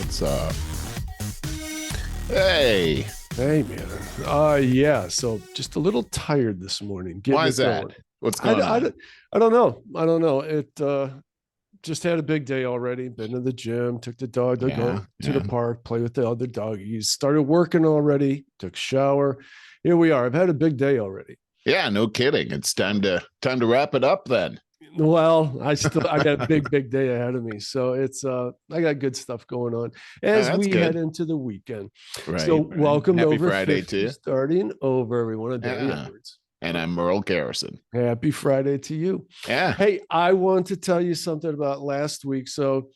What's up? Hey, Hey, man. Yeah. So just a little tired this morning. why Getting is it that? going. What's I, going on? I, I don't know. I don't know. It just had a big day already. Been to the gym. Took the dog to Yeah, go to the yeah, park. Play with the other doggies. Started working already. Took a shower. Here we are. I've had a big day already. yeah. No kidding. It's time to wrap it up then. Well, I got a big day ahead of me. So it's I got good stuff going on Oh, as that's we head good. into the weekend. So Right, right. welcome to Happy Over Friday to 50, you. starting over everyone. Danny Yeah, Edwards. and I'm Merle Garrison. Happy Friday to you. Yeah. Hey, I want to tell you something about last week. So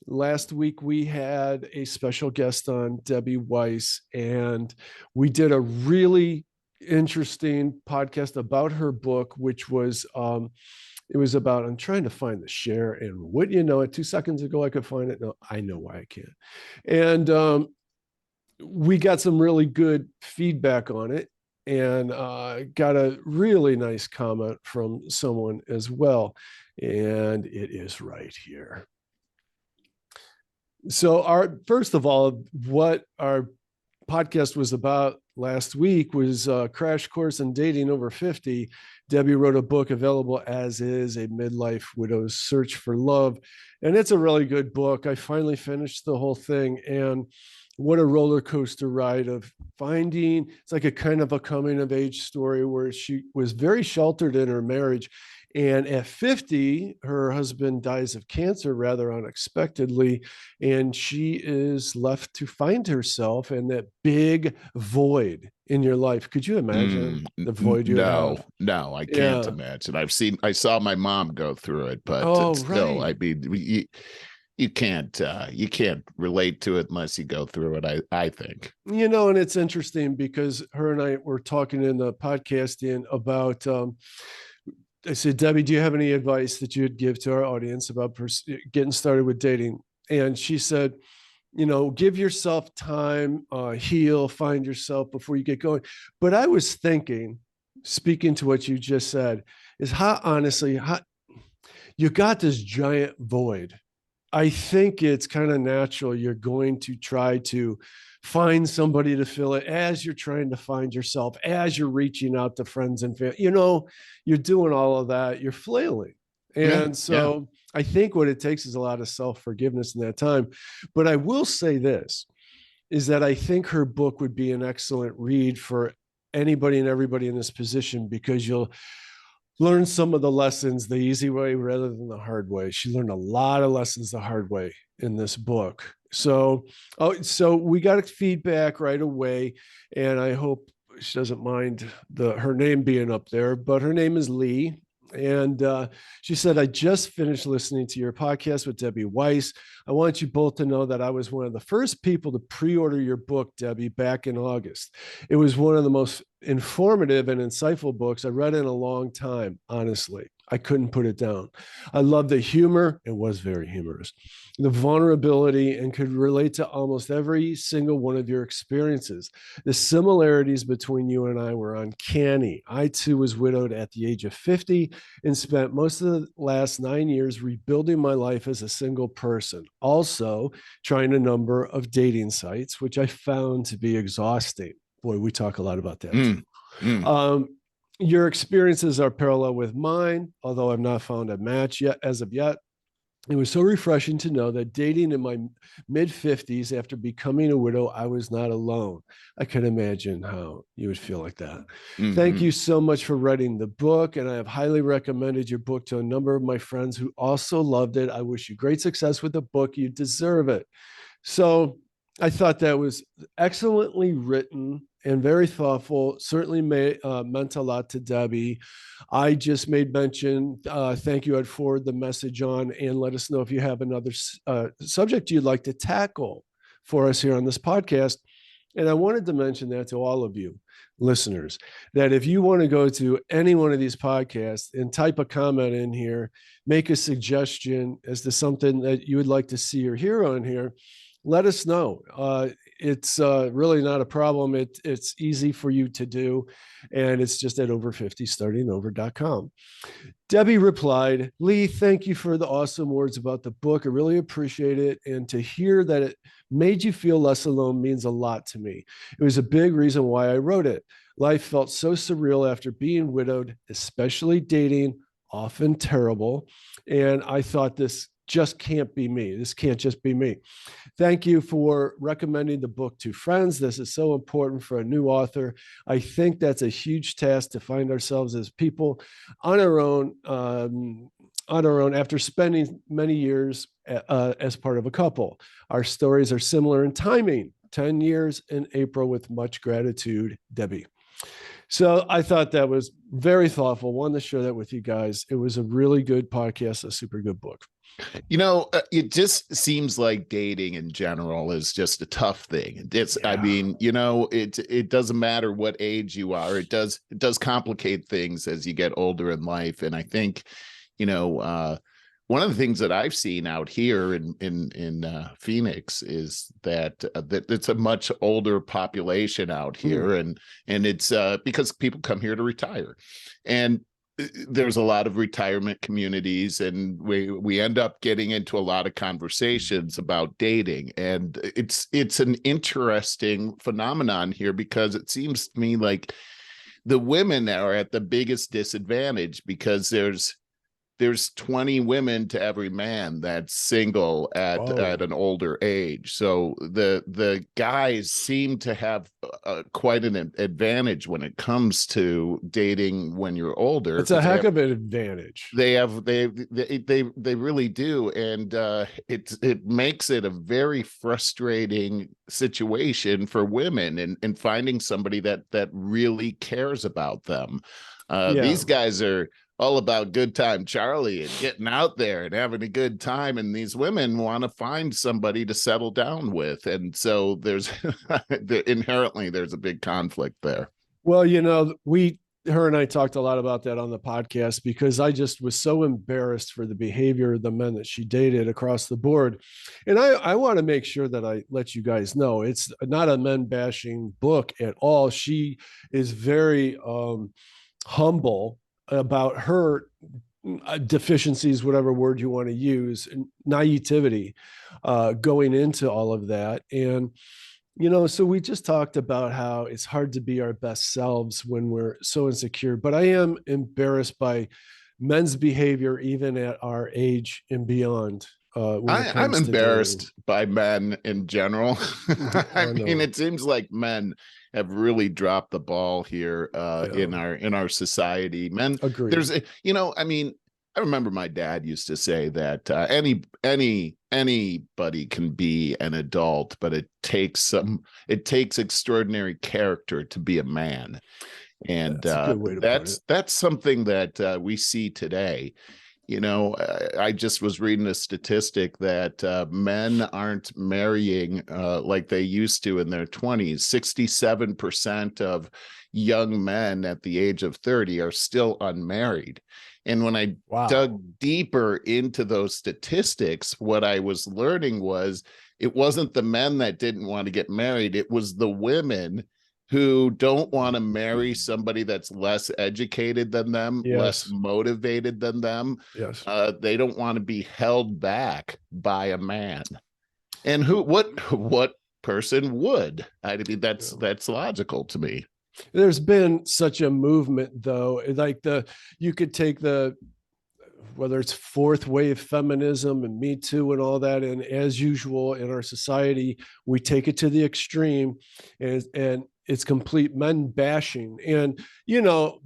last week we had a special guest on, Debbie Weiss, and we did a really interesting podcast about her book, which was it was about, I'm trying to find the share, and what you know it, 2 seconds ago I could find it. No, I know why I can't. And we got some really good feedback on it, and got a really nice comment from someone as well. And it is right here. So our first of all, what our podcast was about last week was Crash Course in Dating Over 50. Debbie wrote a book available as is, A Midlife Widow's Search for Love. And it's a really good book. I finally finished the whole thing, and what a roller coaster ride of finding, it's like a kind of a coming of age story where she was very sheltered in her marriage. And at 50, her husband dies of cancer rather unexpectedly, and she is left to find herself in that big void in your life. Could you imagine the void you would No, have? no, I can't Yeah. imagine. I saw my mom go through it, but Oh, still, right. I mean, you can't relate to it unless you go through it. I think. And it's interesting because her and I were talking in the podcasting about, I said, Debbie, do you have any advice that you'd give to our audience about getting started with dating? And she said, give yourself time, heal, find yourself before you get going. But I was thinking, speaking to what you just said, is how honestly, how you got this giant void. I think it's kind of natural. You're going to try to find somebody to fill it as you're trying to find yourself, as you're reaching out to friends and family. You're doing all of that, you're flailing. Yeah, And yeah. so I think what it takes is a lot of self forgiveness in that time. But I will say this, is that I think her book would be an excellent read for anybody and everybody in this position, because you'll learn some of the lessons the easy way rather than the hard way. She learned a lot of lessons the hard way in this book. So we got feedback right away, and I hope she doesn't mind her name being up there, but her name is Lee. And she said, I just finished listening to your podcast with Debbie Weiss. I want you both to know that I was one of the first people to pre-order your book, Debbie, back in August. It was one of the most informative and insightful books I read in a long time, honestly. I couldn't put it down. I love the humor. It was very humorous, the vulnerability, and could relate to almost every single one of your experiences. The similarities between you and I were uncanny. I too was widowed at the age of 50 and spent most of the last 9 years rebuilding my life as a single person. Also, trying a number of dating sites, which I found to be exhausting. Boy, we talk a lot about that too. Mm, mm. Your experiences are parallel with mine, although I've not found a match yet as of yet. It was so refreshing to know that dating in my mid 50s after becoming a widow, I was not alone. I can imagine how you would feel like that. Thank Hmm. you so much for writing the book, and I have highly recommended your book to a number of my friends who also loved it. I wish you great success with the book. You deserve it. So I thought that was excellently written and very thoughtful. Certainly meant a lot to Debbie. I just made mention, thank you. I'd forward the message on and let us know if you have another subject you'd like to tackle for us here on this podcast. And I wanted to mention that to all of you. listeners, that if you want to go to any one of these podcasts and type a comment in here, make a suggestion as to something that you would like to see or hear on here, let us know. It's really not a problem. It's easy for you to do. And it's just at over50startingover.com. Debbie replied, Lee, thank you for the awesome words about the book. I really appreciate it. And to hear that it made you feel less alone means a lot to me. It was a big reason why I wrote it. Life felt so surreal after being widowed, especially dating, often terrible. And I thought, this just can't be me. This can't just be me. Thank you for recommending the book to friends. This is so important for a new author. I think that's a huge task, to find ourselves as people on our own after spending many years as part of a couple. Our stories are similar in timing. 10 years in April, with much gratitude, Debbie. So I thought that was very thoughtful. Wanted to share that with you guys. It was a really good podcast, a super good book. It just seems like dating in general is just a tough thing. I mean, it doesn't matter what age you are. It does complicate things as you get older in life. And I think, one of the things that I've seen out here in Phoenix is that it's a much older population out here, and it's because people come here to retire, and there's a lot of retirement communities, and we end up getting into a lot of conversations about dating, and it's an interesting phenomenon here, because it seems to me like the women are at the biggest disadvantage, because there's 20 women to every man that's single at an older age. So the guys seem to have quite an advantage when it comes to dating when you're older. It's a heck of an advantage. They really do, and it makes it a very frustrating situation for women and finding somebody that really cares about them. These guys are all about good time Charlie and getting out there and having a good time, and these women want to find somebody to settle down with, and so there's inherently there's a big conflict there. Well, her and I talked a lot about that on the podcast, because I just was so embarrassed for the behavior of the men that she dated across the board. And I want to make sure that I let you guys know it's not a men bashing book at all. She is very humble about her deficiencies, whatever word you want to use, and naivety going into all of that. And, so we just talked about how it's hard to be our best selves when we're so insecure. But I am embarrassed by men's behavior, even at our age and beyond. I'm embarrassed by men in general. I mean, it seems like men have really dropped the ball here in our society. Men, agreed. There's, I mean, I remember my dad used to say that anybody can be an adult, but it takes extraordinary character to be a man. And that's something that we see today. I just was reading a statistic that men aren't marrying like they used to in their 20s. 67% of young men at the age of 30 are still unmarried. And when I dug deeper into those statistics, what I was learning was it wasn't the men that didn't want to get married. It was the women who don't want to marry somebody that's less educated than them, less motivated than them. They don't want to be held back by a man. And what person would? I mean, that's logical to me. There's been such a movement, though, like you could take whether it's fourth wave feminism and Me Too and all that, and as usual in our society, we take it to the extreme, and it's complete men bashing. And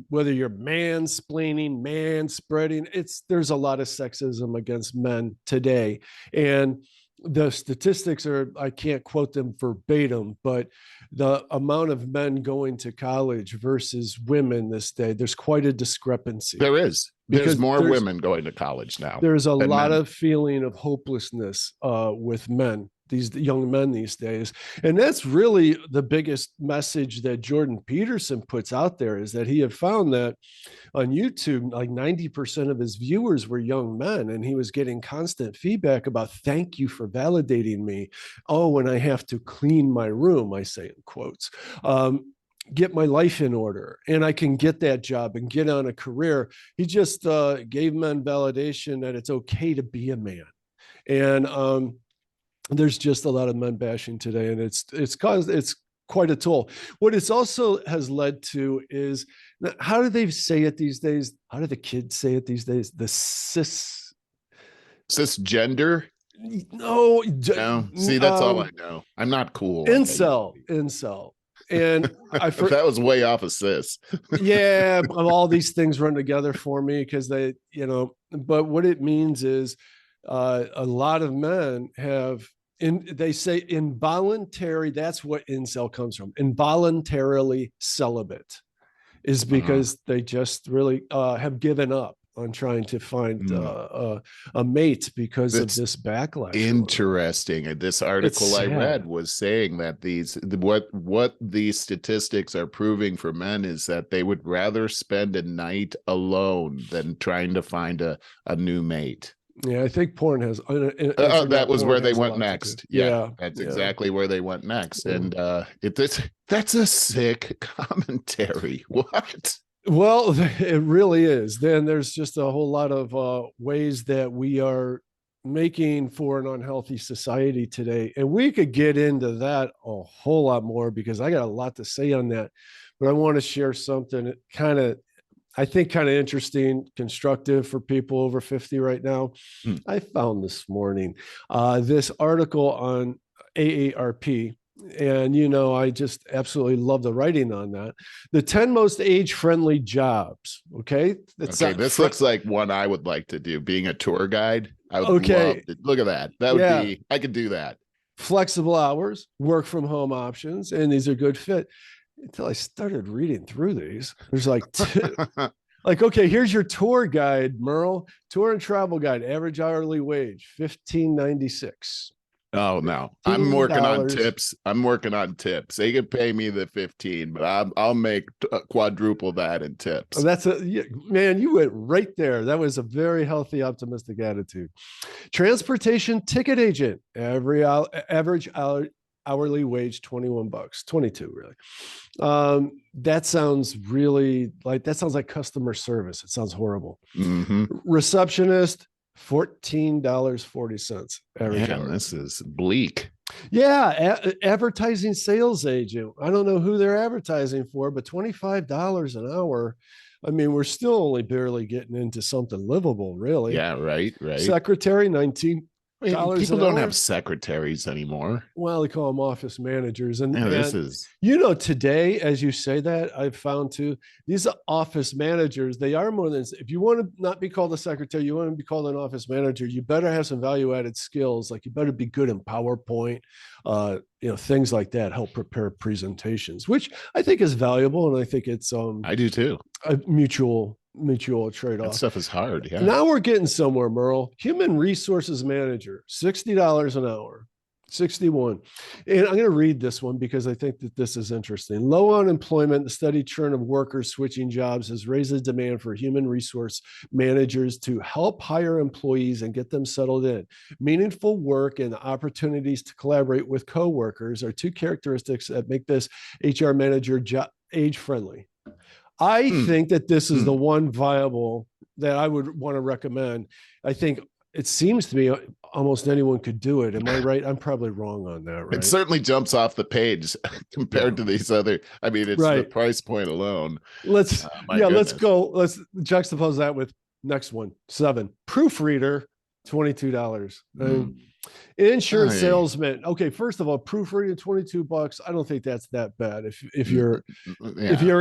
whether you're mansplaining, man-spreading, there's a lot of sexism against men today. And the statistics I can't quote them verbatim, but the amount of men going to college versus women this day, there's quite a discrepancy. There is. There's more women going to college now. There's a lot of feeling of hopelessness with men these young men these days. And that's really the biggest message that Jordan Peterson puts out there, is that he had found that on YouTube, like 90% of his viewers were young men, and he was getting constant feedback about, thank you for validating me. Oh, when I have to clean my room, I say in quotes, get my life in order, and I can get that job and get on a career. He just gave men validation that it's okay to be a man. And there's just a lot of men bashing today, and it's quite a toll. What it's also has led to is, how do they say it these days? How do the kids say it these days? The cisgender. No, see, that's all I know. I'm not cool. Incel. And that was way off of cis. Yeah, all these things run together for me because they, but what it means is a lot of men have, they say involuntary, that's what incel comes from. Involuntarily celibate is because they just really have given up on trying to find a mate because of this backlash. Interesting. This article I read was saying that what these statistics are proving for men is that they would rather spend a night alone than trying to find a new mate. Yeah, I think porn has. That was where they went next. Yeah, that's exactly where they went next. And that's a sick commentary. What? Well, it really is. Then there's just a whole lot of ways that we are making for an unhealthy society today. And we could get into that a whole lot more because I got a lot to say on that. But I want to share something kind of interesting, constructive for people over 50 right now. I found this morning this article on AARP. And, I just absolutely love the writing on that. The 10 most age-friendly jobs. Okay. This looks like one I would like to do, being a tour guide. I would love to. Look at that. That would be, I could do that. Flexible hours, work from home options, and these are good fit. Until I started reading through these, there's like, okay, here's your tour guide, Merle. Tour and travel guide, average hourly wage, $15.96. Oh no, I'm working on tips. They can pay me the 15, but I'll make quadruple that in tips. Man, you went right there. That was a very healthy, optimistic attitude. Transportation ticket agent, average hourly wage, $21, 22 really. That sounds like customer service. It sounds horrible. Receptionist, $14.40 average hour. This is bleak. Yeah, advertising sales agent. I don't know who they're advertising for, but $25 an hour. I mean, we're still only barely getting into something livable, really. Yeah, right. Secretary, $19. People don't have secretaries anymore. Well, they call them office managers. And this is, today, as you say that, I've found too, these office managers, they are more than, if you want to not be called a secretary, you want to be called an office manager, you better have some value-added skills. Like you better be good in PowerPoint, things like that, help prepare presentations, which I think is valuable. And I think it's, I do too. A mutual trade-off. That stuff is hard. Yeah. Now we're getting somewhere, Merle. Human resources manager, $60 an hour, 61. And I'm going to read this one because I think that this is interesting. Low unemployment, the steady churn of workers switching jobs has raised the demand for human resource managers to help hire employees and get them settled in. Meaningful work and opportunities to collaborate with coworkers are two characteristics that make this HR manager age-friendly. I think that this is the one viable that I would want to recommend. I think it seems to me almost anyone could do it. Am I right? I'm probably wrong on that, right? It certainly jumps off the page compared to these other. I mean, it's the price point alone. Let's go. Let's juxtapose that with next one, 7. Proofreader, $22. Insurance salesman. Okay, first of all, proofreading, $22. I don't think that's that bad if you're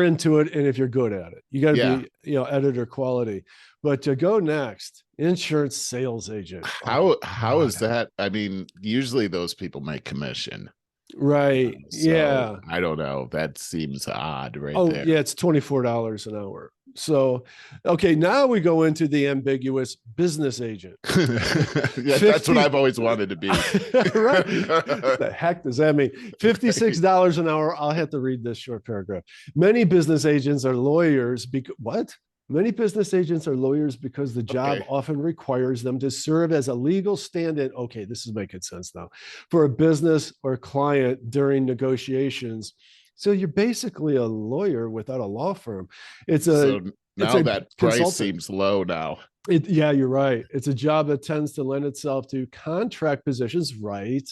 into it and if you're good at it. You got to be editor quality. But to go next, insurance sales agent. How is that? I mean, usually those people make commission. Right. So I don't know. That seems odd there. Yeah, it's $24 an hour. So, okay, now we go into the ambiguous business agent. Yeah, that's what I've always wanted to be. Right? What the heck does that mean? $56 an hour. I'll have to read this short paragraph. Many business agents are lawyers because what? Many business agents are lawyers because the job often requires them to serve as a legal stand-in. Okay, this is making sense now. For a business or client during negotiations. So you're basically a lawyer without a law firm. It's a So now a that price consultant. seems low now. Yeah, you're right. It's a job that tends to lend itself to contract positions, right?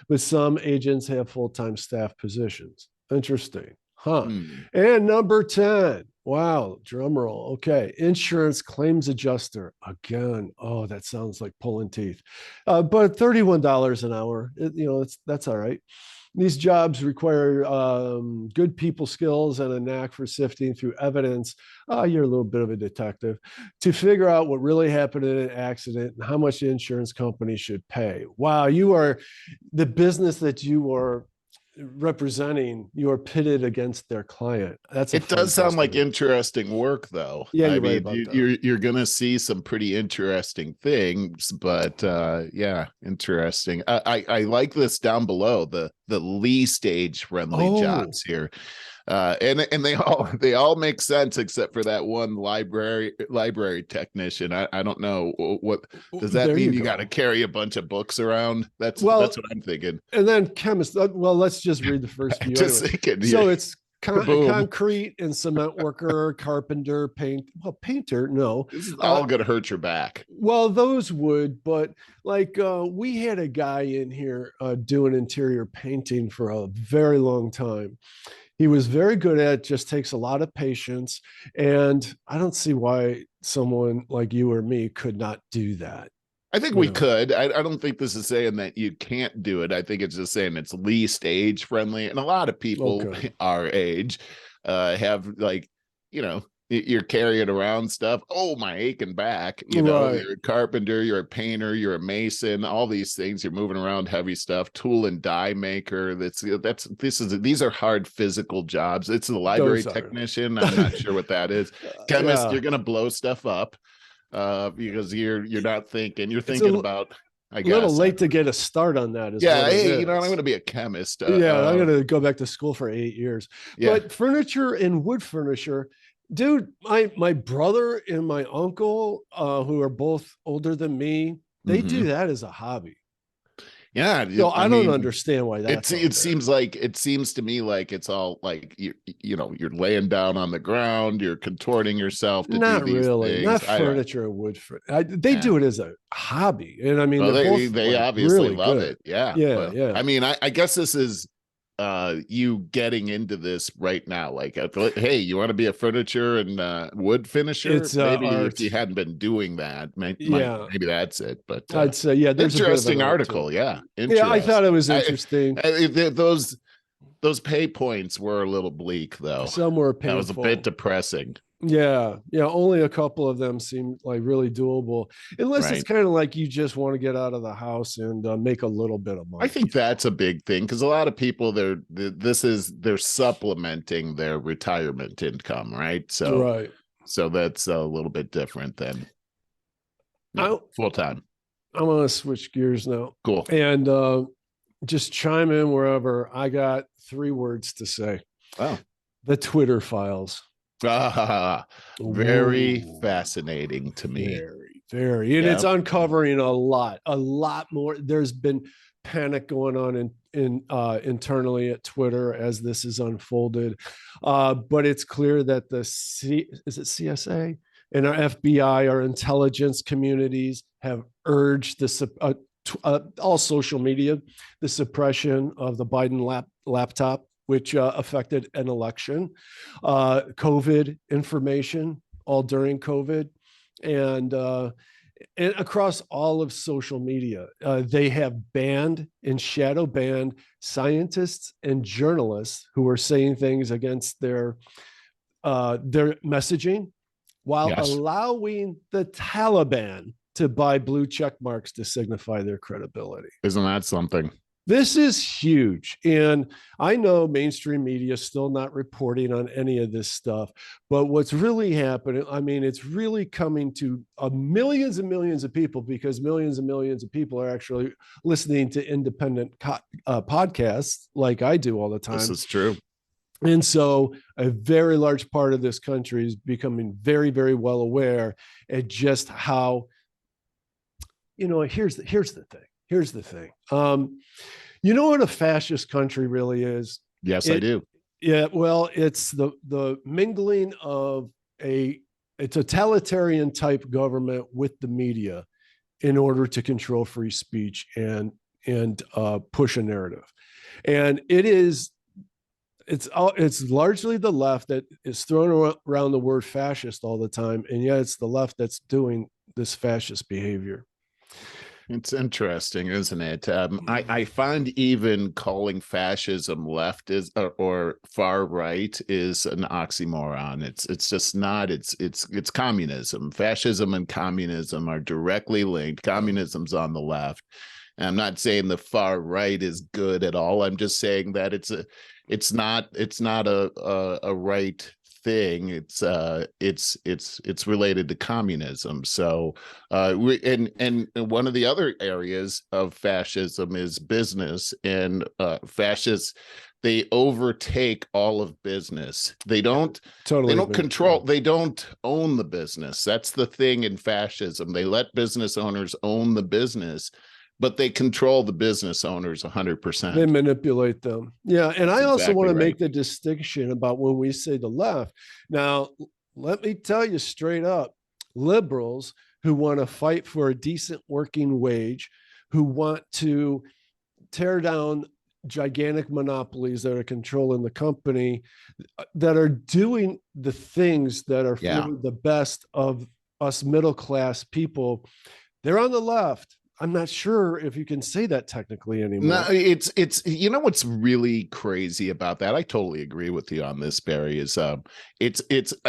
But some agents have full-time staff positions. Interesting. Huh. And number 10. Wow, drum roll. Okay. Insurance claims adjuster. Again. Oh, that sounds like pulling teeth. But $31 an hour. That's all right. These jobs require good people skills and a knack for sifting through evidence. You're a little bit of a detective to figure out what really happened in an accident and how much the insurance company should pay. Wow, you are the business that you are representing. You are pitted against their client. It does sound like interesting work, though. Yeah, I you're mean, right about that. you're gonna see some pretty interesting things, but yeah, interesting. I like this down below, the least age friendly jobs here. And they all make sense except for that one library technician. I don't know what does that mean. You got to carry a bunch of books around. That's what I'm thinking. And then chemist. Well, let's just read the first few. Just anyway. thinking, so it's concrete and cement worker, carpenter, painter. No, this is all going to hurt your back. Well, those would, but like we had a guy in here doing interior painting for a very long time. He was very good at it, just takes a lot of patience. And I don't see why someone like you or me could not do that. I think we could. I don't think this is saying that you can't do it. I think it's just saying it's least age friendly. And a lot of people our age have like, you're carrying around stuff. Oh, my aching back. You're a carpenter, you're a painter, you're a mason, all these things. You're moving around heavy stuff, tool and die maker. These are hard physical jobs. It's the library technician. I'm not sure what that is. Chemist, you're gonna blow stuff up because you're not thinking. You're thinking about I guess. A little late to get a start on that. Hey, I'm going to be a chemist. I'm going to go back to school for 8 years. Yeah. But furniture and wood furniture, dude, my brother and my uncle, who are both older than me, they do that as a hobby. Yeah. So I don't understand why that. It seems to me like it's all like you're laying down on the ground, you're contorting yourself to not do these really things. Not furniture or wood. They do it as a hobby, and I mean, they obviously really love it. Yeah. Yeah. I mean, I guess this is you getting into this right now. Like, hey, you want to be a furniture and wood finisher? It's maybe if you hadn't been doing that, maybe that's it. But I'd say, there's interesting article. Yeah, I thought it was interesting. Those pay points were a little bleak, though. Some were painful. That was a bit depressing. Yeah. Only a couple of them seem like really doable, unless it's kind of like you just want to get out of the house and make a little bit of money. I think that's a big thing because a lot of people they're supplementing their retirement income, right? So that's a little bit different than full time. I'm gonna switch gears now. Cool. And just chime in wherever. I got 3 words to say. Wow. The Twitter files. Very fascinating to me. Very. And it's uncovering a lot more. There's been panic going on internally at Twitter as this is unfolded. But it's clear that is it CSA and our FBI, our intelligence communities have urged all social media, the suppression of the Biden laptop, which affected an election, COVID information, all during COVID, and across all of social media. They have banned and shadow banned scientists and journalists who are saying things against their messaging, while allowing the Taliban to buy blue check marks to signify their credibility. Isn't that something? This is huge. And I know mainstream media is still not reporting on any of this stuff. But what's really happening, I mean, it's really coming to millions and millions of people, because millions and millions of people are actually listening to independent podcasts like I do all the This time. is true. And so a very large part of this country is becoming very, very well aware at just how, here's the thing. Here's the thing. You know what a fascist country really is? Yes, I do. Yeah, well, it's the mingling of a totalitarian type government with the media in order to control free speech and push a narrative. And it's largely the left that is throwing around the word fascist all the time, and yet it's the left that's doing this fascist behavior. It's interesting, isn't it? I find even calling fascism left is or far right is an oxymoron. It's just not. It's communism. Fascism and communism are directly linked. Communism's on the left. And I'm not saying the far right is good at all. I'm just saying that it's not a right thing. It's related to communism. So and one of the other areas of fascism is business, and fascists, they overtake all of business. They don't control, they don't own the business. That's the thing in fascism. They let business owners own the business, but they control the business owners 100%. They manipulate them. Yeah. And That's I also exactly want to right. make the distinction about when we say the left. Now, let me tell you straight up, liberals who want to fight for a decent working wage, who want to tear down gigantic monopolies that are controlling the company, that are doing the things that are for the best of us middle class people, they're on the left. I'm not sure if you can say that technically anymore. No, it's what's really crazy about that. I totally agree with you on this, Barry. Is I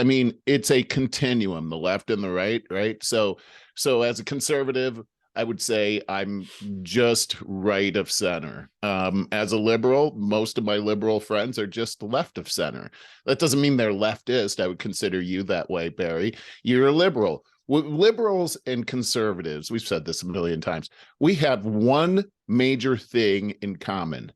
mean, it's a continuum, the left and the right, right? So as a conservative, I would say I'm just right of center. As a liberal, most of my liberal friends are just left of center. That doesn't mean they're leftist. I would consider you that way, Barry. You're a liberal. Liberals and conservatives, we've said this a million times, we have one major thing in common.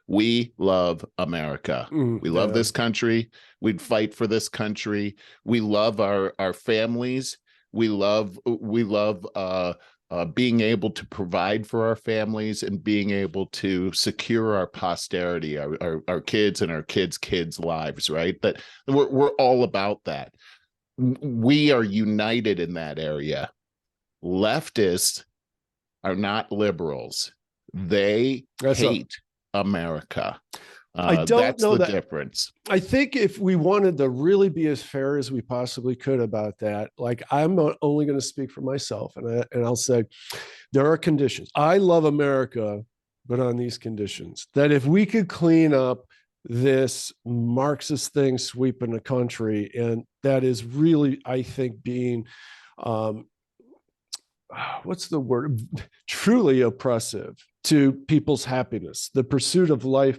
We love America. We love this country. We'd fight for this country. We love our families. We love being able to provide for our families and being able to secure our posterity, our kids and our kids' lives, right? That we're all about that. We are united in that area. Leftists are not liberals. They hate America. I don't know the difference. I think if we wanted to really be as fair as we possibly could about that, like I'm only going to speak for myself, and I'll say there are conditions. I love America, but on these conditions, that if we could clean up this Marxist thing sweeping the country, and that is really, I think, being what's the word, truly oppressive to people's happiness, the pursuit of life,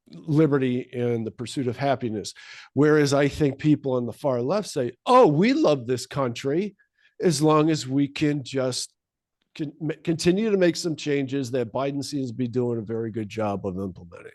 liberty, and the pursuit of happiness. Whereas I think people on the far left say, oh, we love this country as long as we can just continue to make some changes that Biden seems to be doing a very good job of implementing.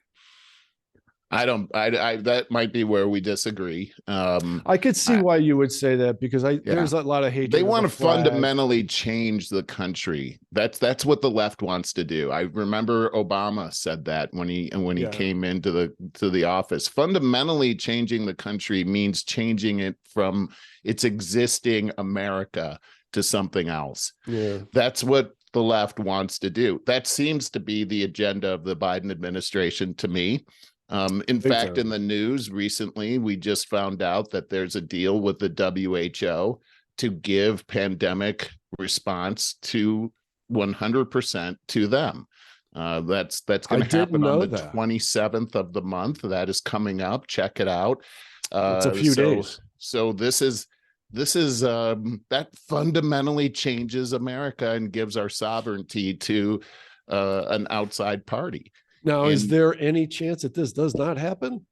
That might be where we disagree. I could see why you would say that, because there's a lot of hatred. They want to fundamentally change the country. That's what the left wants to do. I remember Obama said that when he came into the office. Fundamentally changing the country means changing it from its existing America to something else. Yeah. That's what the left wants to do. That seems to be the agenda of the Biden administration to me. In fact, in the news recently, we just found out that there's a deal with the WHO to give pandemic response to 100% to them. That's going to happen on the 27th of the month. That is coming up. Check it out. It's a few days. So this is that fundamentally changes America and gives our sovereignty to an outside party. Now, is And there any chance that this does not happen?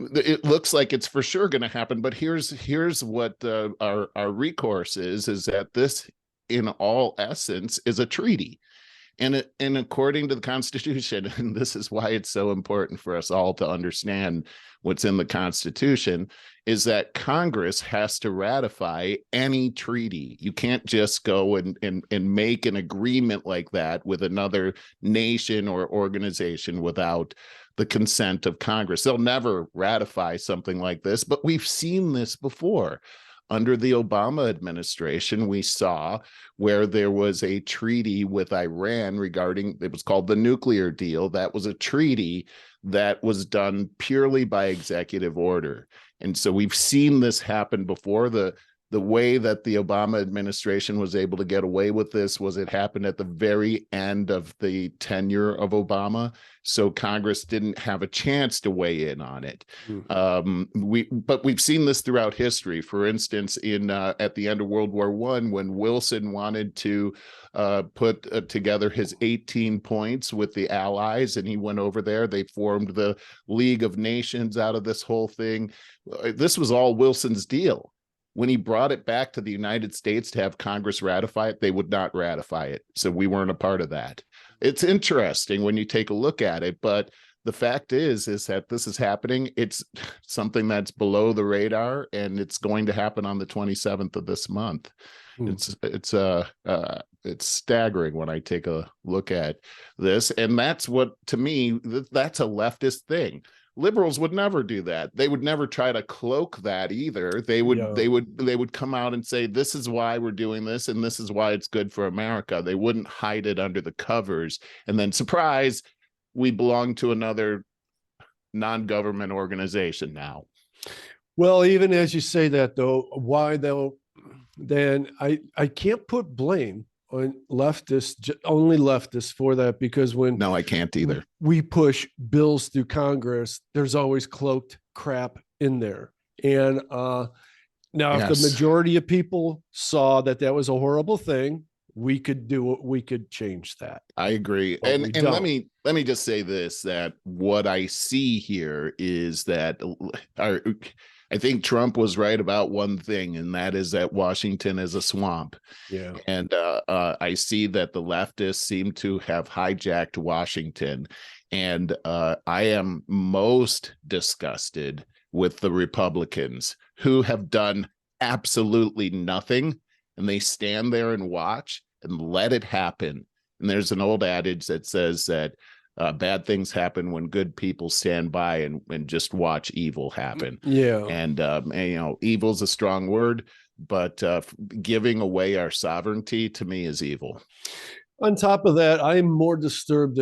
it looks like it's for sure going to happen. But here's what our recourse is that this, in all essence, is a treaty. And according to the Constitution, and this is why it's so important for us all to understand what's in the Constitution, is that Congress has to ratify any treaty. You can't just go and make an agreement like that with another nation or organization without the consent of Congress. They'll never ratify something like this, but we've seen this before. Under the Obama administration, we saw where there was a treaty with Iran regarding, it was called the nuclear deal. That was a treaty that was done purely by executive order. And so we've seen this happen before. The way that the Obama administration was able to get away with this was it happened at the very end of the tenure of Obama. So Congress didn't have a chance to weigh in on it. But we've seen this throughout history. For instance, at the end of World War I, when Wilson wanted to put together his 18 points with the Allies, and he went over there, they formed the League of Nations out of this whole thing. This was all Wilson's deal. When he brought it back to the United States to have Congress ratify it, they would not ratify it. So we weren't a part of that. It's interesting when you take a look at it, but the fact is that this is happening. It's something that's below the radar, and it's going to happen on the 27th of this month. It's staggering when I take a look at this, and that's what, to me, that's a leftist thing. Liberals would never do that. They would never try to cloak that either. They would come out and say, this is why we're doing this, and this is why it's good for America. They wouldn't hide it under the covers. And then, surprise, we belong to another non-government organization now. Well, even as you say that, though, why though? Then I can't put blame on leftists, only leftists, for that, because no, I can't either. We push bills through Congress, there's always cloaked crap in there. And now, if the majority of people saw that was a horrible thing, we could change that. I agree. But and let me just say this, that what I see here is that I think Trump was right about one thing, and that is that Washington is a swamp. Yeah. And I see that the leftists seem to have hijacked Washington. And I am most disgusted with the Republicans, who have done absolutely nothing, and they stand there and watch and let it happen. And there's an old adage that says that bad things happen when good people stand by and just watch evil happen. Yeah. And evil's a strong word, but giving away our sovereignty, to me, is evil. On top of that, I'm more disturbed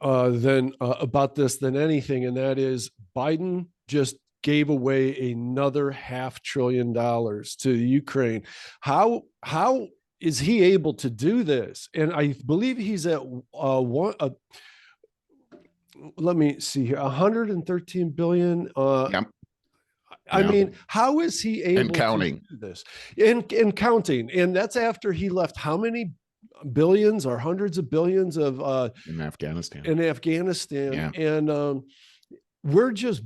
about this than anything, and that is Biden just gave away another $500 billion to Ukraine. How is he able to do this? And I believe he's at let me see here, 113 billion. Yep. I mean, how is he able to do this? And counting. And that's after he left how many billions or hundreds of billions of in Afghanistan. Yeah. And we're just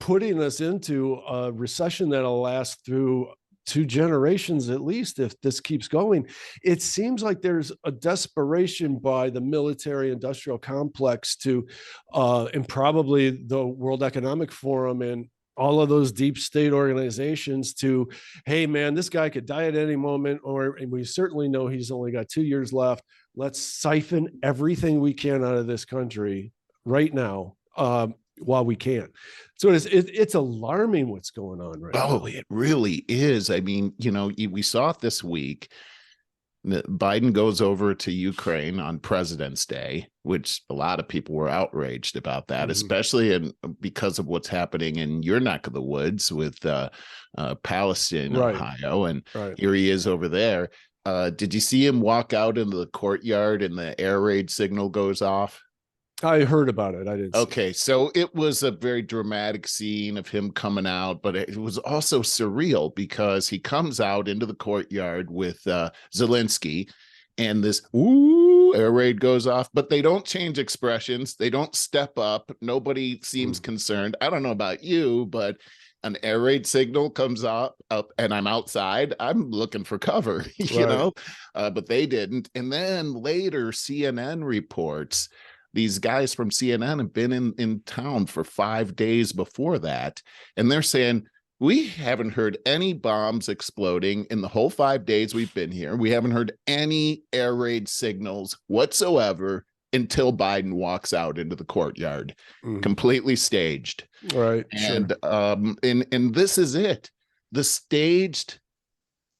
putting us into a recession that'll last through 2 generations at least if this keeps going. It seems like there's a desperation by the military industrial complex to and probably the World Economic Forum and all of those deep state organizations to, hey man, this guy could die at any moment, and we certainly know he's only got 2 years left. Let's siphon everything we can out of this country right now while we can. So it's alarming what's going on right now. Oh, it really is. I mean, we saw it this week. Biden goes over to Ukraine on President's Day, which a lot of people were outraged about that, especially because of what's happening in your neck of the woods with Palestine, Ohio. And here he is over there. Did you see him walk out into the courtyard and the air raid signal goes off? I heard about it. I didn't. Okay, so it was a very dramatic scene of him coming out, but it was also surreal because he comes out into the courtyard with Zelensky, and this air raid goes off, but they don't change expressions. They don't step up. Nobody seems Mm. concerned. I don't know about you, but an air raid signal comes up and I'm outside, I'm looking for cover, you Right. know, but they didn't. And then later CNN reports these guys from CNN have been in town for 5 days before that. And they're saying, we haven't heard any bombs exploding in the whole 5 days we've been here. We haven't heard any air raid signals whatsoever until Biden walks out into the courtyard, completely staged. Right. And and this is it. The staged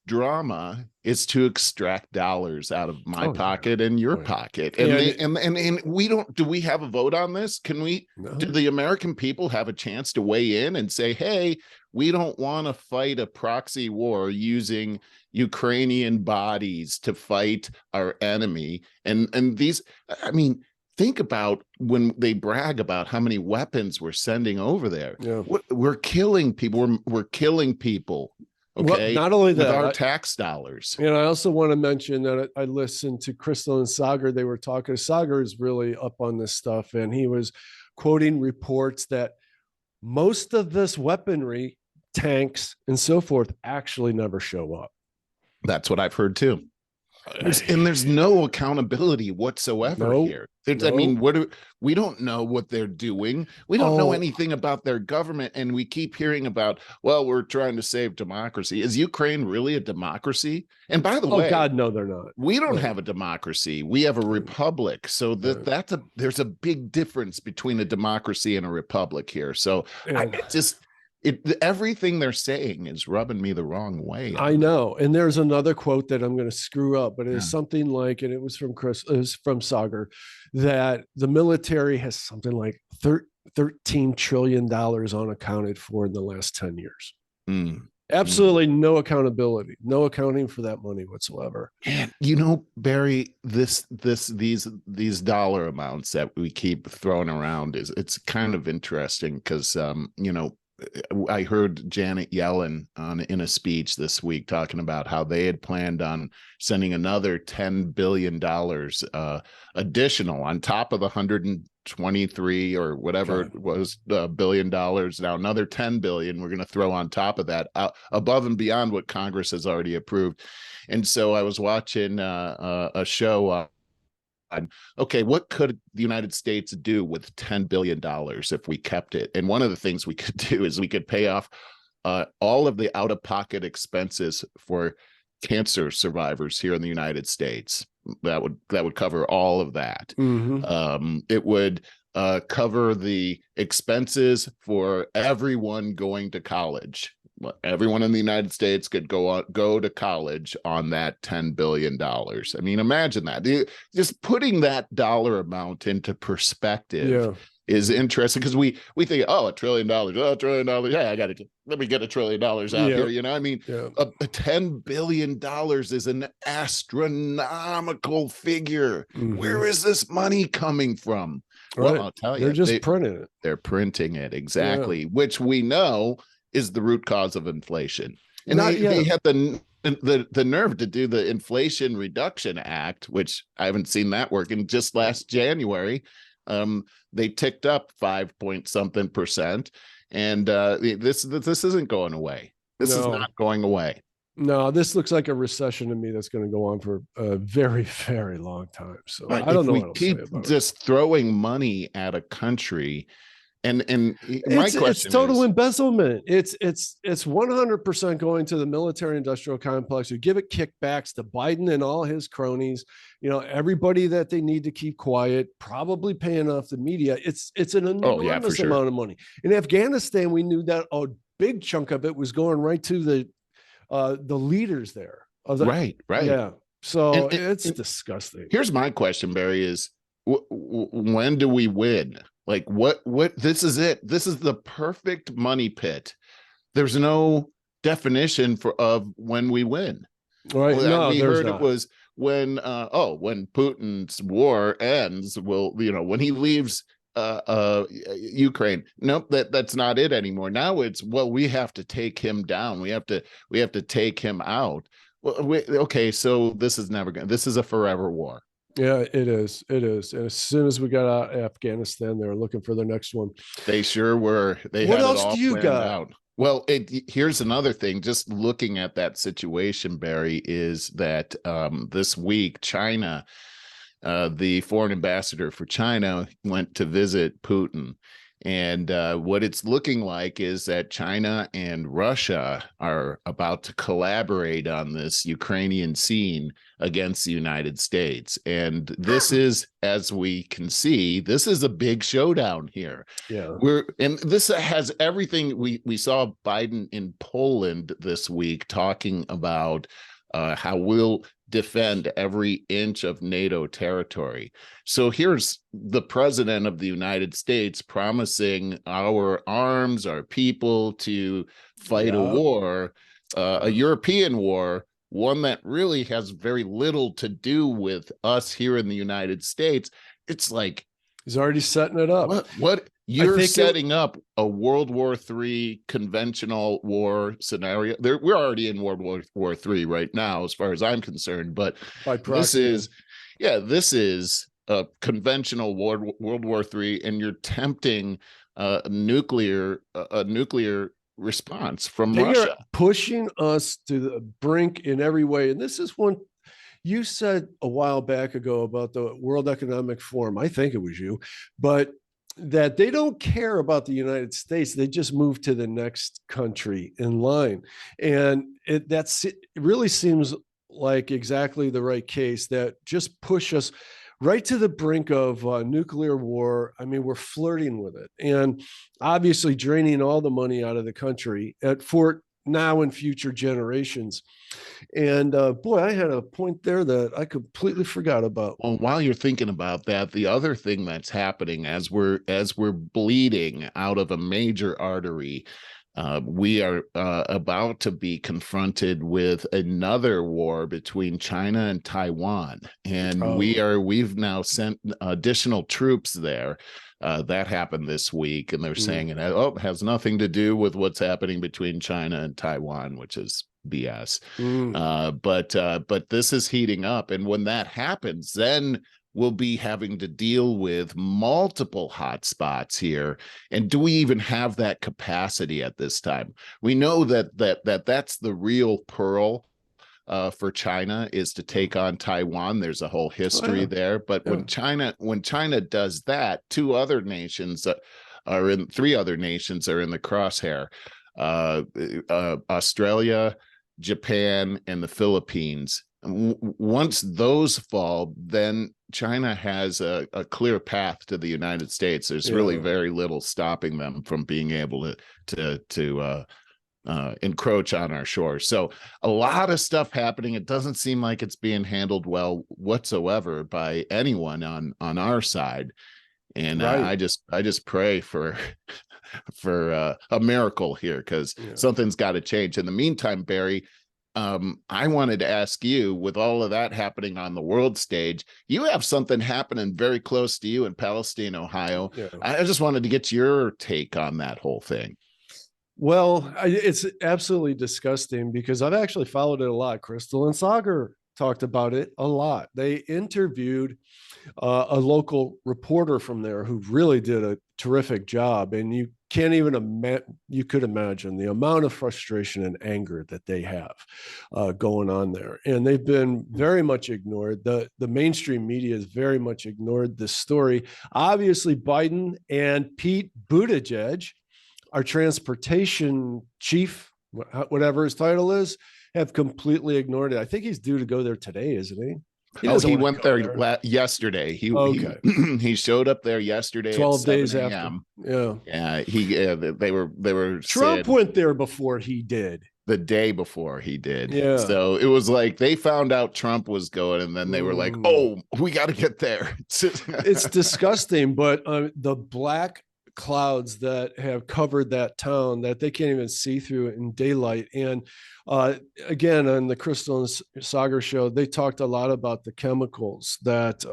drama is to extract dollars out of my pocket and your pocket. And and we don't, do we have a vote on this? Can we, do the American people have a chance to weigh in and say, hey, we don't want to fight a proxy war using Ukrainian bodies to fight our enemy? And these, I mean, think about when they brag about how many weapons we're sending over there. Yeah. We're killing people. We're killing people. Okay. Well, not only that, with our tax dollars. And I also want to mention that I listened to Crystal and Sagar. They were talking. Sagar is really up on this stuff, and he was quoting reports that most of this weaponry, tanks and so forth, actually never show up. That's what I've heard too. And there's no accountability whatsoever here. I mean, we don't know what they're doing. We don't know anything about their government. And we keep hearing about, well, we're trying to save democracy. Is Ukraine really a democracy? And by the way, God, no, they're not. We don't have a democracy. We have a republic. So there's a big difference between a democracy and a republic here. So everything they're saying is rubbing me the wrong way. I know. And there's another quote that I'm going to screw up, but it's something like, and it was from Sagar, that the military has something like $13 trillion unaccounted for in the last 10 years. Absolutely no accountability, no accounting for that money whatsoever. And you know, Barry, these dollar amounts that we keep throwing around it's kind of interesting because you know, I heard Janet Yellen in a speech this week talking about how they had planned on sending another $10 billion additional on top of the 123 or whatever it was $1 billion. Now another 10 billion we're going to throw on top of that, above and beyond what Congress has already approved. And so I was watching a show. Okay, what could the United States do with $10 billion if we kept it? And one of the things we could do is we could pay off all of the out-of-pocket expenses for cancer survivors here in the United States. That would cover all of that. It would cover the expenses for everyone going to college. Everyone in the United States could go to college on that $10 billion. I mean, imagine that. Just putting that dollar amount into perspective is interesting, because we think, oh, $1 trillion, $1 trillion. Yeah, let me get $1 trillion out here. You know, I mean, a $10 billion is an astronomical figure. Where is this money coming from? Well, I'll tell you, they're just printing it. They're printing it, exactly, which we know is the root cause of inflation. And they had the nerve to do the Inflation Reduction Act, which I haven't seen that working. Just last January, they ticked up 5-point-something%, and this isn't going away. This is not going away. No, this looks like a recession to me that's going to go on for a very, very long time. So I don't know what we keep just throwing money at a country. And my question it's total embezzlement. It's 100% going to the military industrial complex, who give it kickbacks to Biden and all his cronies, you know, everybody that they need to keep quiet, probably paying off the media. It's an enormous amount of money. In Afghanistan, we knew that a big chunk of it was going right to the leaders there. Right. Yeah. So it's disgusting. Here's my question, Barry, is when do we win? Like what this is it. This is the perfect money pit. There's no definition of when we win. Right. No, we heard it was when Putin's war ends, when he leaves Ukraine. Nope, that's not it anymore. Now it's, well, we have to take him down. We have to take him out. Well, okay, so this is a forever war. Yeah, it is. It is. And as soon as we got out of Afghanistan, they were looking for the next one. They sure were. They What had it else all do you planned got? out. Well, here's another thing. Just looking at that situation, Barry, is that this week China, the foreign ambassador for China, went to visit Putin. And what it's looking like is that China and Russia are about to collaborate on this Ukrainian scene against the United States. And this is, as we can see, this is a big showdown here. Yeah. And this has everything. We saw Biden in Poland this week talking about how we'll defend every inch of NATO territory. So here's the president of the United States promising our arms, our people to fight a war, a European war, one that really has very little to do with us here in the United States. It's like, he's already setting it up. What you're setting up a World War III conventional war scenario. We're already in World War III right now, as far as I'm concerned. But this is a conventional World War III, and you're tempting a nuclear response from Russia. Are pushing us to the brink in every way. And this is one you said a while back ago about the World Economic Forum. I think it was you, but that they don't care about the United States. They just move to the next country in line. And it really seems like exactly the right case, that just push us right to the brink of nuclear war. I mean, we're flirting with it, and obviously draining all the money out of the country for now and future generations. And boy, I had a point there that I completely forgot about. Well, while you're thinking about that, the other thing that's happening as we're bleeding out of a major artery, we are about to be confronted with another war between China and Taiwan, and we've now sent additional troops there. That happened this week, and they're saying it has nothing to do with what's happening between China and Taiwan, which is BS. But this is heating up, and when that happens, then we'll be having to deal with multiple hotspots here. And do we even have that capacity at this time? We know that's the real pearl for China, is to take on Taiwan. There's a whole history there. But when China does that, three other nations are in the crosshair. Australia, Japan, and the Philippines. Once those fall, then China has a clear path to the United States. There's really very little stopping them from being able to encroach on our shores. So a lot of stuff happening. It doesn't seem like it's being handled well whatsoever by anyone on our side. And I just pray for a miracle here, because something's got to change. In the meantime, Barry, I wanted to ask you, with all of that happening on the world stage, you have something happening very close to you in Palestine, Ohio. I just wanted to get your take on that whole thing. Well, it's absolutely disgusting, because I've actually followed it a lot. Crystal and Sagar talked about it a lot. They interviewed a local reporter from there who really did a terrific job. And you can't even you could imagine the amount of frustration and anger that they have going on there. And they've been very much ignored. The mainstream media has very much ignored this story. Obviously, Biden and Pete Buttigieg, our transportation chief, whatever his title is, have completely ignored it. I think he's due to go there today, isn't he? He went there yesterday. He showed up there yesterday. 12 days after. They were. Trump went there before he did. The day before he did. Yeah. So it was like they found out Trump was going, and then they were like, "Oh, we got to get there." It's disgusting, but the black clouds that have covered that town that they can't even see through it in daylight. And again, on the Crystal and Sagar show, they talked a lot about the chemicals that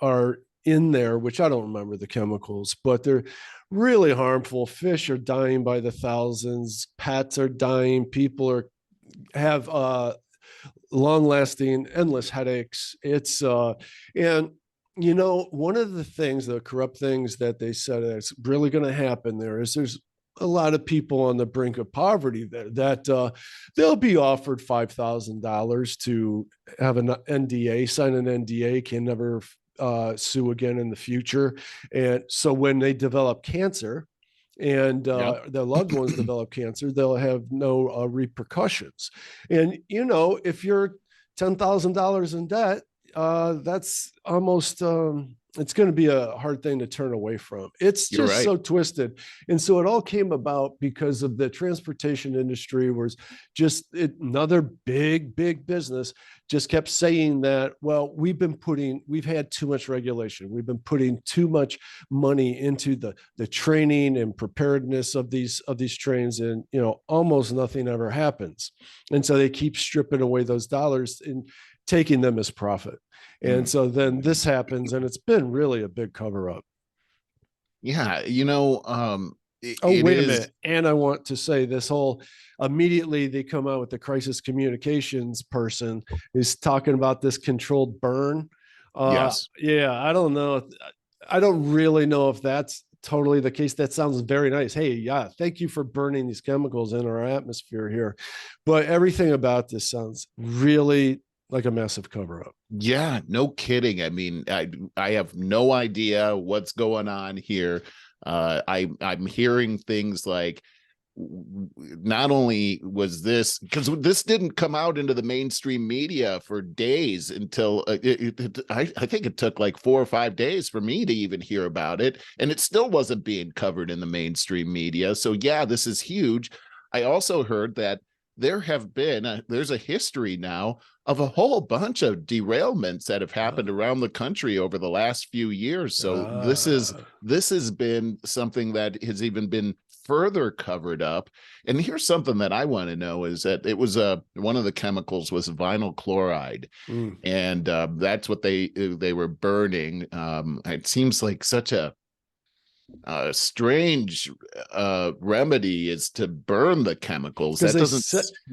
are in there, which I don't remember the chemicals, but they're really harmful. Fish are dying by the thousands. Pets are dying. People have long lasting, endless headaches. It's and you know, one of the things, the corrupt things that they said is really going to happen there is there's a lot of people on the brink of poverty there that they'll be offered $5,000 to have an NDA, sign an NDA, can never sue again in the future. And so when they develop cancer and their loved ones develop cancer, they'll have no repercussions. And, you know, if you're $10,000 in debt, that's almost it's going to be a hard thing to turn away from. It's You're just right. so twisted. And so it all came about because of the transportation industry was just another big business just kept saying that, well, we've had too much regulation. We've been putting too much money into the training and preparedness of these trains, and, you know, almost nothing ever happens. And so they keep stripping away those dollars and taking them as profit. And so then this happens, and it's been really a big cover up. Yeah, you know, Oh, wait a minute. And I want to say this whole immediately they come out with the crisis communications person who's talking about this controlled burn. Yes. Yeah, I don't know. I don't really know if that's totally the case. That sounds very nice. Hey, yeah, thank you for burning these chemicals in our atmosphere here. But everything about this sounds really like a massive cover up. Yeah, no kidding. I mean, I have no idea what's going on here. I'm hearing things like, not only was this, because this didn't come out into the mainstream media for days until I think it took like 4 or 5 days for me to even hear about it, and it still wasn't being covered in the mainstream media. So yeah, this is huge. I also heard that there's a history now of a whole bunch of derailments that have happened around the country over the last few years. So this has been something that has even been further covered up. And here's something that I want to know is that it was one of the chemicals was vinyl chloride. And that's what they were burning. It seems like such a strange remedy is to burn the chemicals. That doesn't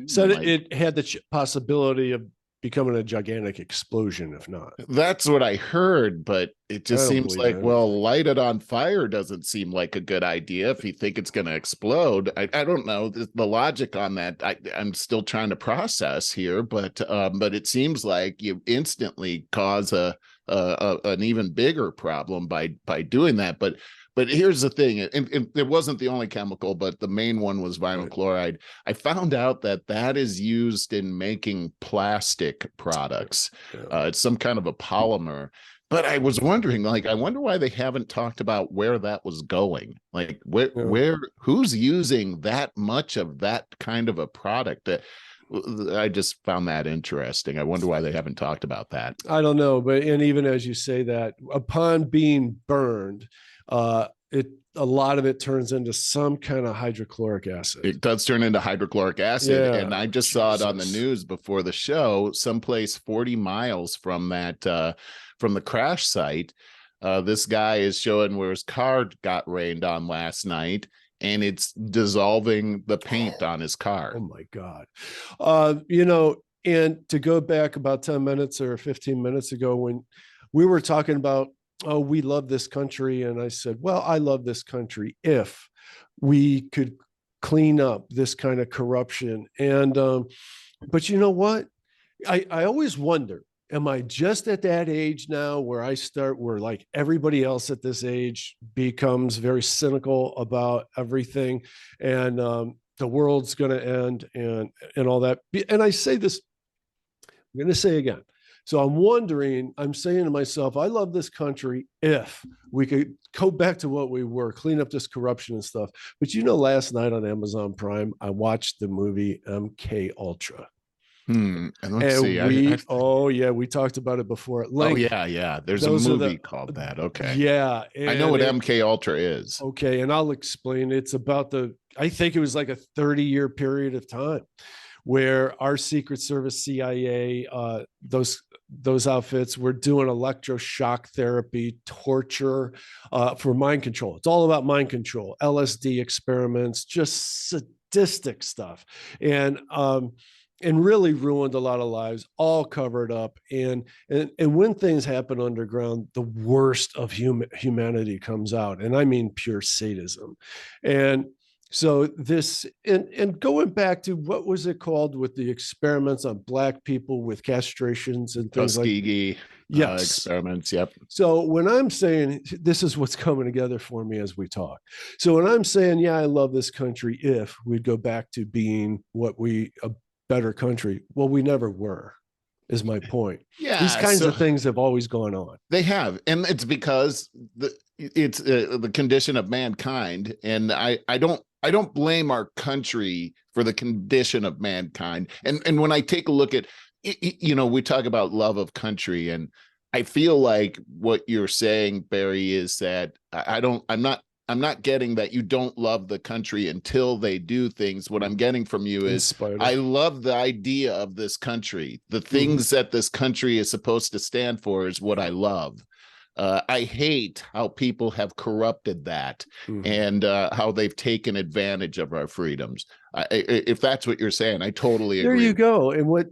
said it had the possibility of becoming a gigantic explosion if not. That's what I heard, but it just seems like, well, light it on fire doesn't seem like a good idea if you think it's going to explode. I don't know the logic on that. I'm still trying to process here, but it seems like you instantly cause an even bigger problem by doing that. But here's the thing, and it wasn't the only chemical, but the main one was vinyl chloride. I found out that is used in making plastic products. It's some kind of a polymer. But I was wondering, like, I wonder why they haven't talked about where that was going. Like, who's using that much of that kind of a product? I just found that interesting. I wonder why they haven't talked about that. I don't know, and even as you say that, upon being burned, a lot of it turns into some kind of hydrochloric acid. It does turn into hydrochloric acid. And I just saw it on the news before the show, someplace 40 miles from that, from the crash site. This guy is showing where his car got rained on last night, and it's dissolving the paint on his car. Oh my God. You know, and to go back about 10 minutes or 15 minutes ago, when we were talking about, oh, we love this country. And I said, well, I love this country if we could clean up this kind of corruption. And, but you know what? I always wonder, am I just at that age now where where like everybody else at this age becomes very cynical about everything, and the world's going to end and all that. And I say this, I'm going to say again. So I'm saying to myself, I love this country if we could go back to what we were, clean up this corruption and stuff. But you know, last night on Amazon Prime, I watched the movie MK Ultra. And let's see. Oh yeah, we talked about it before. Oh yeah. There's a movie called that. Okay. Yeah. I know what MK Ultra is. Okay. And I'll explain. It's about I think it was like a 30-year period of time where our Secret Service, CIA, those outfits were doing electroshock therapy, torture for mind control. It's all about mind control, LSD experiments, just sadistic stuff. And and really ruined a lot of lives, all covered up. And when things happen underground, the worst of humanity comes out, and I mean pure sadism. And so this, and going back to what was it called with the experiments on black people with castrations and things like Tuskegee yes experiments. Yep. so when I'm saying this is what's coming together for me as we talk. So when I'm saying, yeah, I love this country, if we'd go back to being a better country, well, we never were, is my point. Yeah. These kinds of things have always gone on. They have, and it's because it's the condition of mankind, and I don't blame our country for the condition of mankind. And when I take a look at, we talk about love of country, and I feel like what you're saying, Barry, is that I'm not getting that you don't love the country until they do things. What I'm getting from you is I love the idea of this country. The things that this country is supposed to stand for is what I love. I hate how people have corrupted that and how they've taken advantage of our freedoms. If that's what you're saying, I totally agree. There you go. And what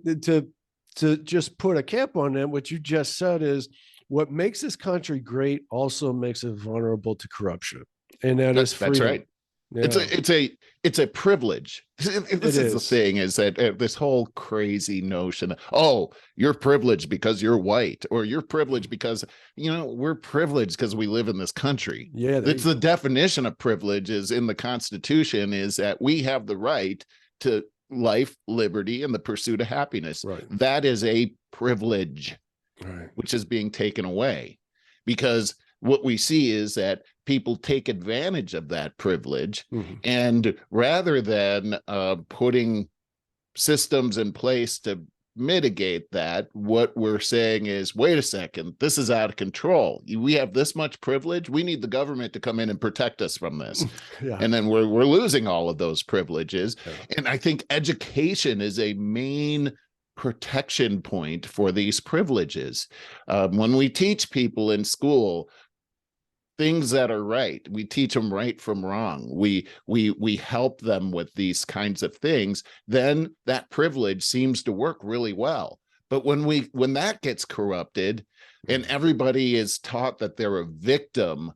to just put a cap on that, what you just said is what makes this country great also makes it vulnerable to corruption. And that's freedom. That's right. Yeah. It's a privilege. This is the thing, is that this whole crazy notion, oh, you're privileged because you're white, or you're privileged because, we're privileged because we live in this country. Yeah. It's the definition of privilege is in the Constitution, is that we have the right to life, liberty, and the pursuit of happiness. Right. That is a privilege, right, which is being taken away, because what we see is that people take advantage of that privilege, and rather than putting systems in place to mitigate that, what we're saying is, wait a second, this is out of control. We have this much privilege. We need the government to come in and protect us from this. Yeah. And then we're losing all of those privileges. Yeah. And I think education is a main protection point for these privileges. When we teach people in school things that are right, we teach them right from wrong, we help them with these kinds of things, then that privilege seems to work really well. But when that gets corrupted and everybody is taught that they're a victim,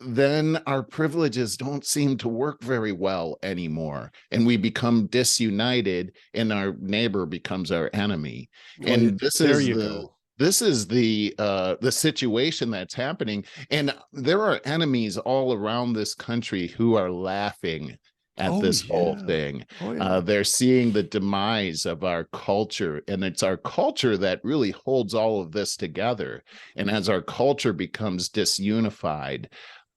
then our privileges don't seem to work very well anymore, and we become disunited, and our neighbor becomes our enemy. And this is the situation that's happening, and there are enemies all around this country who are laughing at this whole thing. They're seeing the demise of our culture, and it's our culture that really holds all of this together. And as our culture becomes disunified,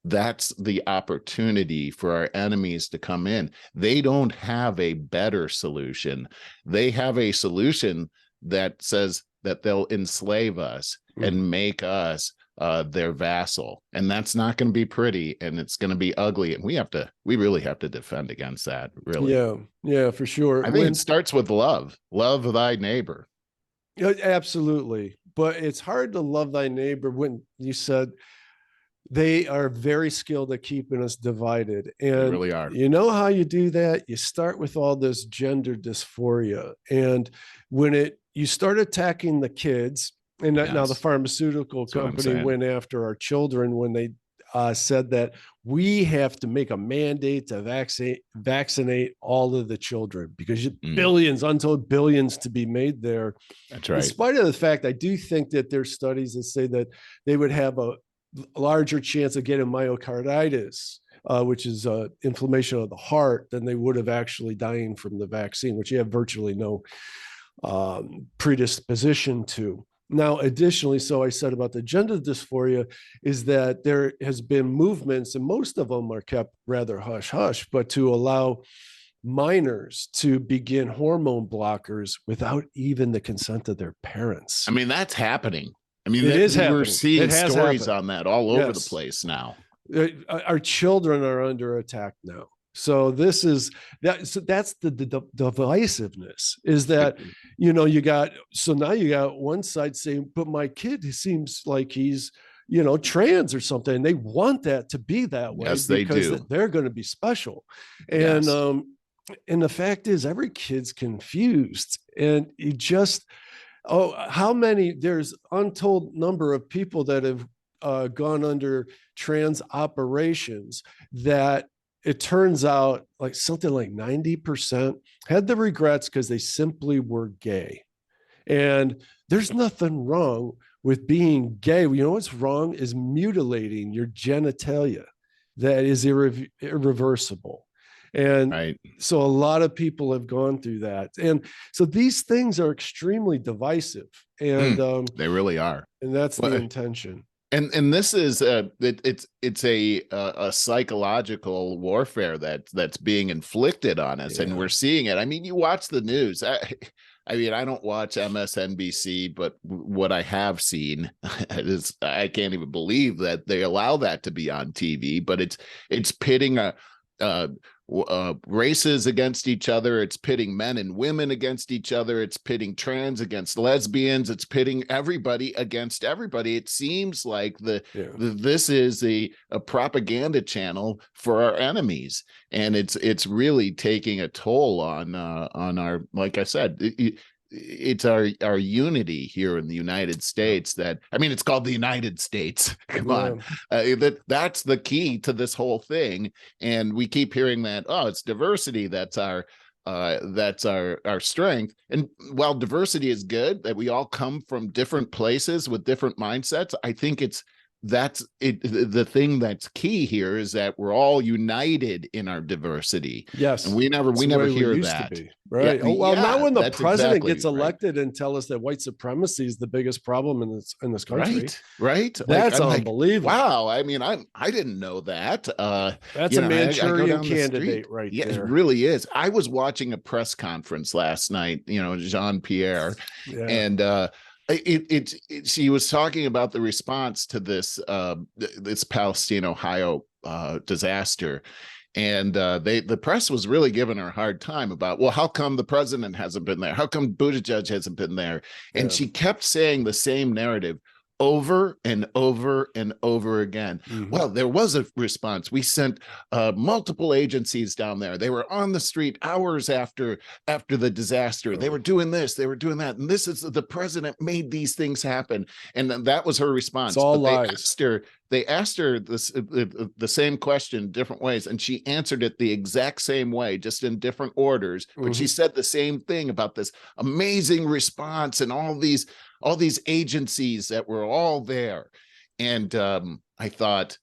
that's the opportunity for our enemies to come in. They don't have a better solution. They have a solution that says that they'll enslave us and make us their vassal. And that's not going to be pretty, and it's going to be ugly. And we really have to defend against that, really. Yeah, for sure. I think it starts with love thy neighbor. Absolutely. But it's hard to love thy neighbor when you said they are very skilled at keeping us divided. And they really are. You know how you do that? You start with all this gender dysphoria. And when you start attacking the kids, and now the pharmaceutical company went after our children when they said that we have to make a mandate to vaccinate all of the children, because billions, untold billions to be made there. That's right. In spite of the fact, I do think that there's studies that say that they would have a larger chance of getting myocarditis, which is inflammation of the heart, than they would have actually dying from the vaccine, which you have virtually no predisposition to. Now, additionally, so I said about the gender dysphoria is that there has been movements, and most of them are kept rather hush-hush, but to allow minors to begin hormone blockers without even the consent of their parents. I mean, that's happening. I mean, it is happening. We're seeing stories on that all over the place now. Our children are under attack now. So that's the divisiveness, is that, you got one side saying, but my kid seems like he's, trans or something. And they want that to be that way. Yes, they do. They're going to be special. And, And the fact is, every kid's confused, and you just, oh, how many, there's untold number of people that have gone under trans operations that it turns out like something like 90% had the regrets because they simply were gay. And there's nothing wrong with being gay. You know what's wrong is mutilating your genitalia. That is irreversible. And Right. so a lot of people have gone through that. And so these things are extremely divisive. And They really are. and that's the Well, intention. and this is it's a psychological warfare that's being inflicted on us, and Yeah. we're seeing it. I mean, you watch the news. I mean, I don't watch MSNBC, but what I have seen is, I can't even believe that they allow that to be on TV. But it's pitting races against each other. It's pitting men and women against each other. It's pitting trans against lesbians. It's pitting everybody against everybody. It seems like this is a propaganda channel for our enemies, and it's really taking a toll on our, like I said, it's our unity here in the United States. That, I mean, it's called the United States. Come on. That's the key to this whole thing. And we keep hearing that, oh, it's diversity that's our strength. And while diversity is good, that we all come from different places with different mindsets, I think that's it. The thing that's key here is that we're all united in our diversity. Yes. And we never hear that. Right. Yeah, not when the president exactly gets elected and tell us that white supremacy is the biggest problem in this country. Right. That's unbelievable. Wow. I mean, I didn't know that. That's a Manchurian candidate right there. It really is. I was watching a press conference last night, Jean-Pierre, and she was talking about the response to this Palestine, Ohio disaster. And the press was really giving her a hard time about, well, how come the president hasn't been there? How come Buttigieg hasn't been there? And she kept saying the same narrative over and over and over again. Well, there was a response. We sent multiple agencies down there. They were on the street hours after the disaster. They were doing this, they were doing that. And this is, the president made these things happen. And that was her response. It's all lies. They asked her this, the same question different ways, and she answered it the exact same way, just in different orders. But she said the same thing about this amazing response and all these agencies that were all there. And I thought,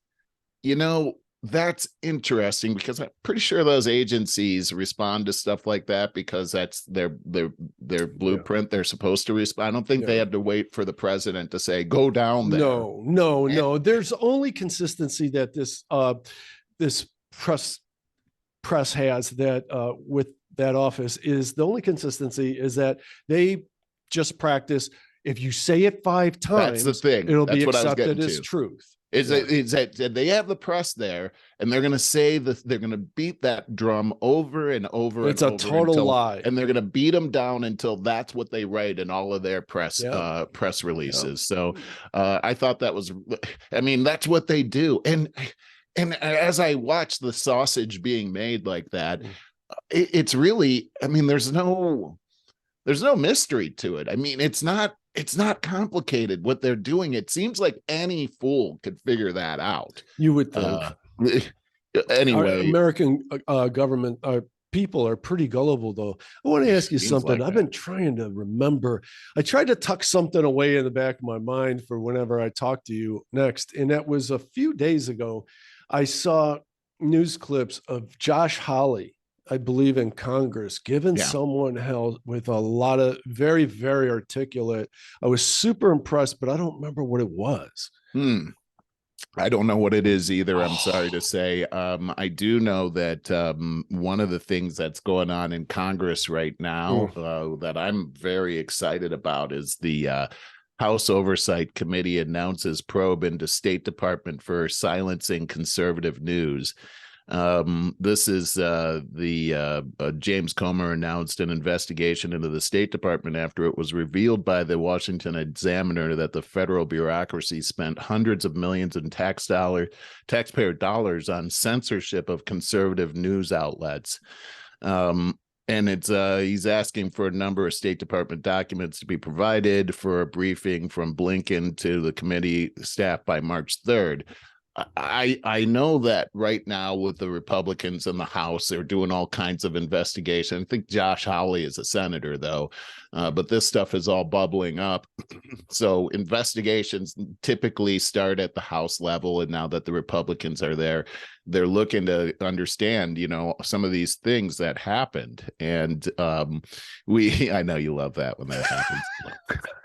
that's interesting, because I'm pretty sure those agencies respond to stuff like that because that's their blueprint. They're supposed to respond. I don't think they had to wait for the president to say, go down there. No. There's only consistency that this press has, that with that office, is the only consistency is that they just practice. If you say it 5 times, that's the thing. It'll be accepted as truth. Is that they have the press there, and they're going to say that they're going to beat that drum over and over. It's a total lie, and they're going to beat them down until that's what they write in all of their press releases. So I thought that was, I mean, that's what they do. And as I watch the sausage being made like that, it's really, I mean, there's no mystery to it. I mean, it's not complicated what they're doing. It seems like any fool could figure that out. You would think. Anyway, our American government people are pretty gullible, though. I want to ask you something. I've been trying to remember. I tried to tuck something away in the back of my mind for whenever I talk to you next. And that was a few days ago. I saw news clips of Josh Hawley, I believe, in Congress, given someone held with a lot of very, very articulate. I was super impressed, but I don't remember what it was. I don't know what it is either. I'm sorry to say. I do know that one of the things that's going on in Congress right now that I'm very excited about is the House Oversight Committee announces probe into State Department for silencing conservative news. This is James Comer announced an investigation into the State Department after it was revealed by the Washington Examiner that the federal bureaucracy spent hundreds of millions in taxpayer dollars on censorship of conservative news outlets. And it's he's asking for a number of State Department documents to be provided for a briefing from Blinken to the committee staff by March 3rd. I know that right now with the Republicans in the House, they're doing all kinds of investigation. I think Josh Hawley is a senator, though, but this stuff is all bubbling up. So investigations typically start at the House level, and now that the Republicans are there, they're looking to understand, some of these things that happened. And I know you love that when that happens.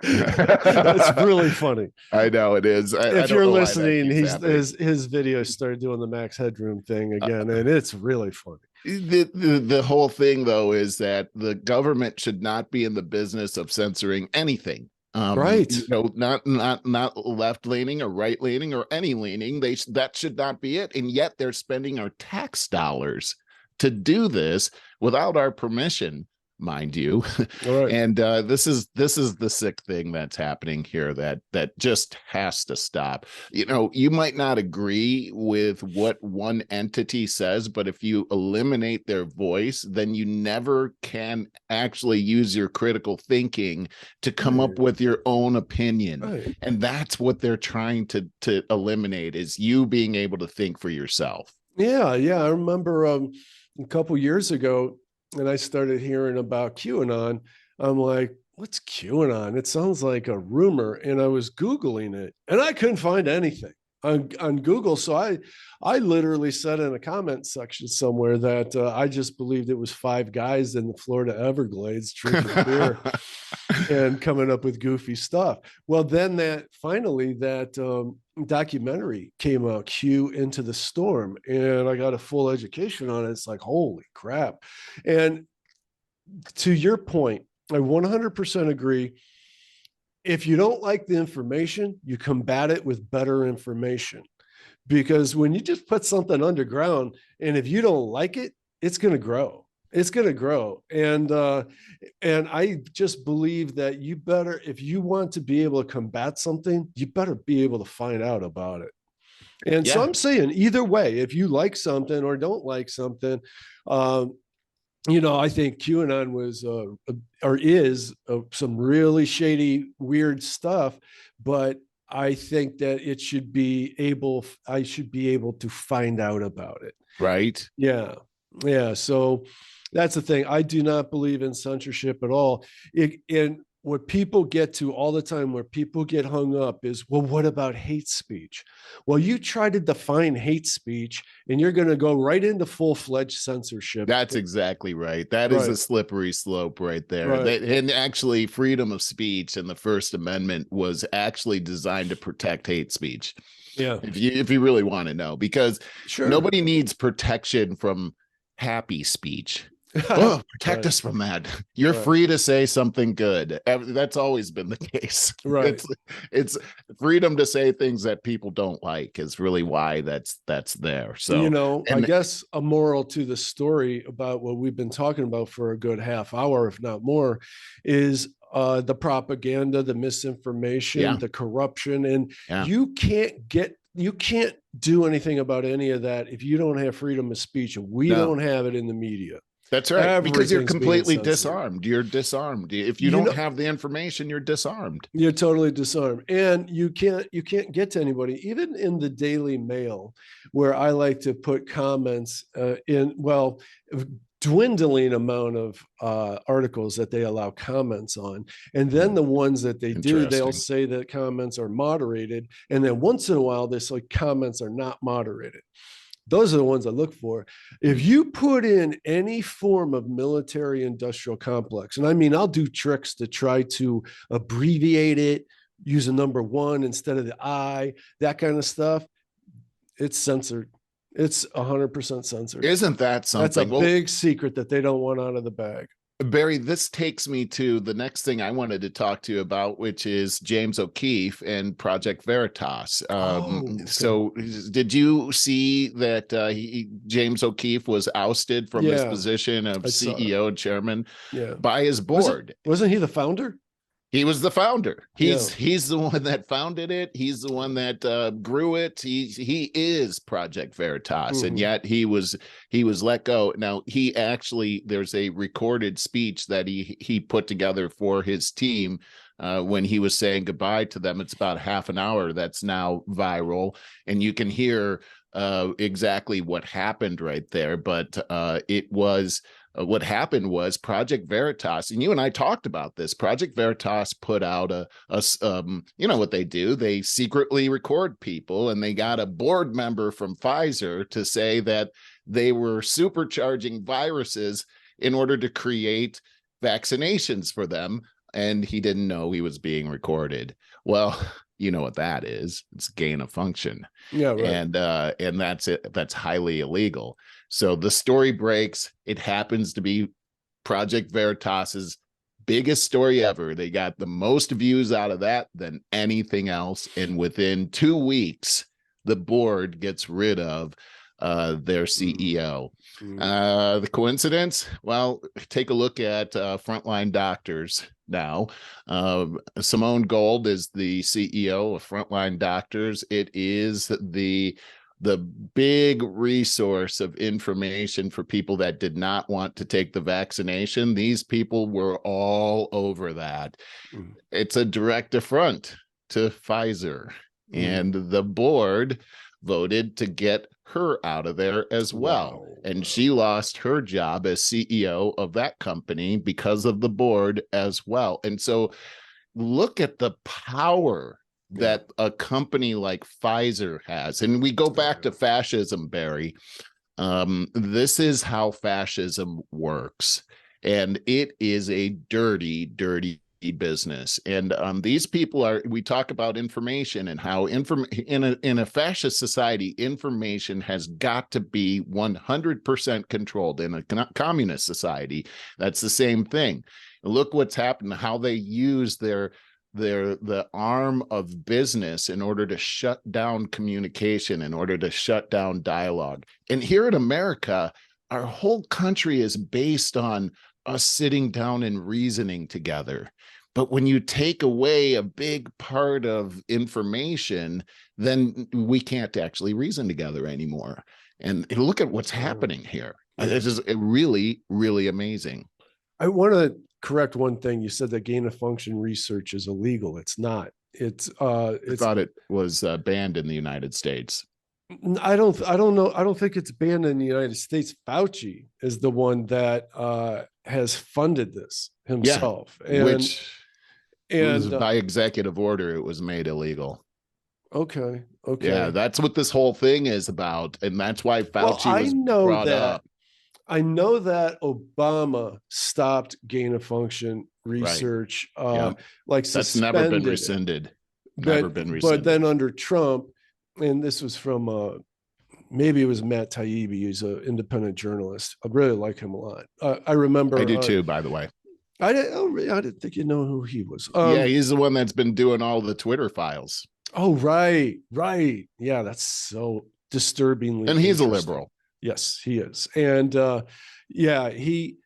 That's really funny. I know it is. If you're listening, his video started doing the Max Headroom thing again, and it's really funny. The whole thing, though, is that the government should not be in the business of censoring anything. Right. Not left leaning or right leaning or any leaning. That should not be it. And yet they're spending our tax dollars to do this without our permission, mind you. Right. And this is the sick thing that's happening here that just has to stop. You might not agree with what one entity says, but if you eliminate their voice, then you never can actually use your critical thinking to come up with your own opinion. Right. And that's what they're trying to eliminate, is you being able to think for yourself. Yeah. I remember a couple years ago, and I started hearing about QAnon. I'm like, what's QAnon? It sounds like a rumor. And I was Googling it, and I couldn't find anything on Google. So I literally said in a comment section somewhere that I just believed it was 5 guys in the Florida Everglades drinking beer and coming up with goofy stuff. Well, then that documentary came out, Q Into the Storm, and I got a full education on it. It's like, holy crap. And to your point, I 100% agree. If you don't like the information, you combat it with better information. Because when you just put something underground, and if you don't like it, it's going to grow. It's going to grow. And I just believe that you better, if you want to be able to combat something, you better be able to find out about it. And so I'm saying either way, if you like something or don't like something, I think QAnon was or is some really shady, weird stuff, but I think that I should be able to find out about it. Right. Yeah. So that's the thing. I do not believe in censorship at all. And what people get to all the time, where people get hung up is, well, what about hate speech? Well, you try to define hate speech and you're going to go right into full-fledged censorship. That's exactly right. That is a slippery slope right there. Right. And actually, freedom of speech in the First Amendment was actually designed to protect hate speech. Yeah. If you really want to know, because nobody needs protection from happy speech. Protect us from that. You're free to say something good. That's always been the case. Right. It's freedom to say things that people don't like is really why that's there. So, I guess a moral to the story about what we've been talking about for a good half hour, if not more, is the propaganda, the misinformation, the corruption, and you can't do anything about any of that if you don't have freedom of speech, and we don't have it in the media. That's right. Because you're completely disarmed. You're disarmed. If you don't have the information, you're disarmed. You're totally disarmed. And you can't get to anybody, even in the Daily Mail, where I like to put comments dwindling amount of articles that they allow comments on. And then the ones that they do, they'll say that comments are moderated. And then once in a while, they say comments are not moderated. Those are the ones I look for. If you put in any form of military industrial complex, and I mean, I'll do tricks to try to abbreviate it, use a number 1 instead of the I, that kind of stuff, it's censored. It's 100% censored. Isn't that something? That's a big secret that they don't want out of the bag. Barry, this takes me to the next thing I wanted to talk to you about, which is James O'Keefe and Project Veritas. So did you see that James O'Keefe was ousted from his position of CEO and chairman by his board? Wasn't he the founder? He was the founder. Yeah. He's the one that founded it. He's the one that grew it. He is Project Veritas, and yet he was let go. Now he actually, there's a recorded speech that he put together for his team when he was saying goodbye to them. It's about half an hour. That's now viral, and you can hear exactly what happened right there. But it was. What happened was Project Veritas, and you and I talked about this. Project Veritas put out you know what they do? They secretly record people, and they got a board member from Pfizer to say that they were supercharging viruses in order to create vaccinations for them, and he didn't know he was being recorded. Well, you know what that is? It's gain of function. Yeah, right. And that's it. That's highly illegal. So the story breaks. It happens to be Project Veritas's biggest story ever. They got the most views out of that than anything else. And within 2 weeks, the board gets rid of their CEO. The coincidence? Well, take a look at Frontline Doctors now. Simone Gold is the CEO of Frontline Doctors. It is the big resource of information for people that did not want to take the vaccination. These people were all over that. It's a direct affront to Pfizer, and the board voted to get her out of there as well. Wow. And she lost her job as CEO of that company because of the board as well. And so look at the power that a company like Pfizer has. And we go back to fascism, Barry. This is how fascism works. And it is a dirty, dirty business. And these people we talk about information and how in a fascist society, information has got to be 100% controlled. In a communist society, that's the same thing. Look what's happened, how they use the arm of business in order to shut down communication, in order to shut down dialogue. And here in America, our whole country is based on us sitting down and reasoning together. But when you take away a big part of information, then we can't actually reason together anymore. And look at what's happening here. This is really, really amazing. I want to correct one thing. You said that gain of function research is illegal. It's not. I thought it was banned in the United States. I don't know. I don't think it's banned in the United States. Fauci is the one that has funded this himself. Yeah, and by executive order, it was made illegal. Okay. Yeah, that's what this whole thing is about. And that's why Fauci was brought up. I know that Obama stopped gain of function research, like that's never been rescinded. Never been rescinded. But then under Trump, and this was from maybe it was Matt Taibbi, he's an independent journalist. I really like him a lot. I remember. I do too, by the way. I didn't think you know who he was. Yeah, he's the one that's been doing all the Twitter files. Oh, right. Yeah, that's so disturbingly. And he's a liberal. Yes, he is. And he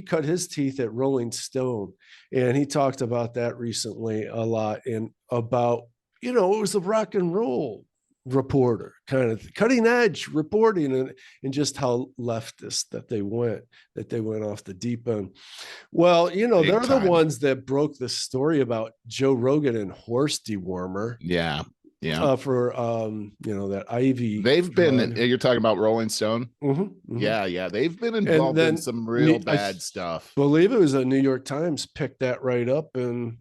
cut his teeth at Rolling Stone, and he talked about that recently a lot, and about, it was a rock and roll reporter, kind of cutting edge reporting, and just how leftist that they went off the deep end. Well, they're the ones that broke the story about Joe Rogan and horse dewormer. Yeah. For that IV. They've been. You're talking about Rolling Stone. Mm-hmm. Yeah. They've been involved in some real bad stuff. I believe it was a New York Times picked that right up, and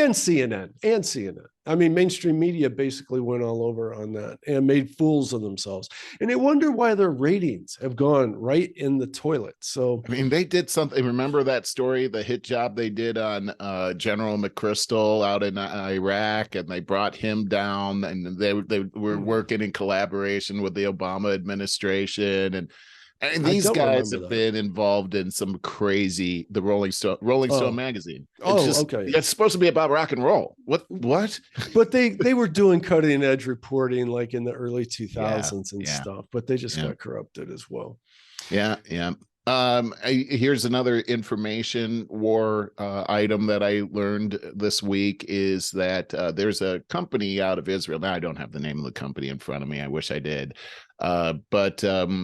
CNN. I mean, mainstream media basically went all over on that and made fools of themselves. And I wonder why their ratings have gone right in the toilet. So, I mean, they did something. Remember that story, the hit job they did on General McChrystal out in Iraq, and they brought him down, and they were working in collaboration with the Obama administration, and these guys have been involved in some crazy, the Rolling Stone magazine. Okay. It's supposed to be about rock and roll. What? But they were doing cutting edge reporting like in the early 2000s and stuff, but they just got corrupted as well. Yeah. Here's another information war item that I learned this week is that there's a company out of Israel. Now I don't have the name of the company in front of me. I wish I did. But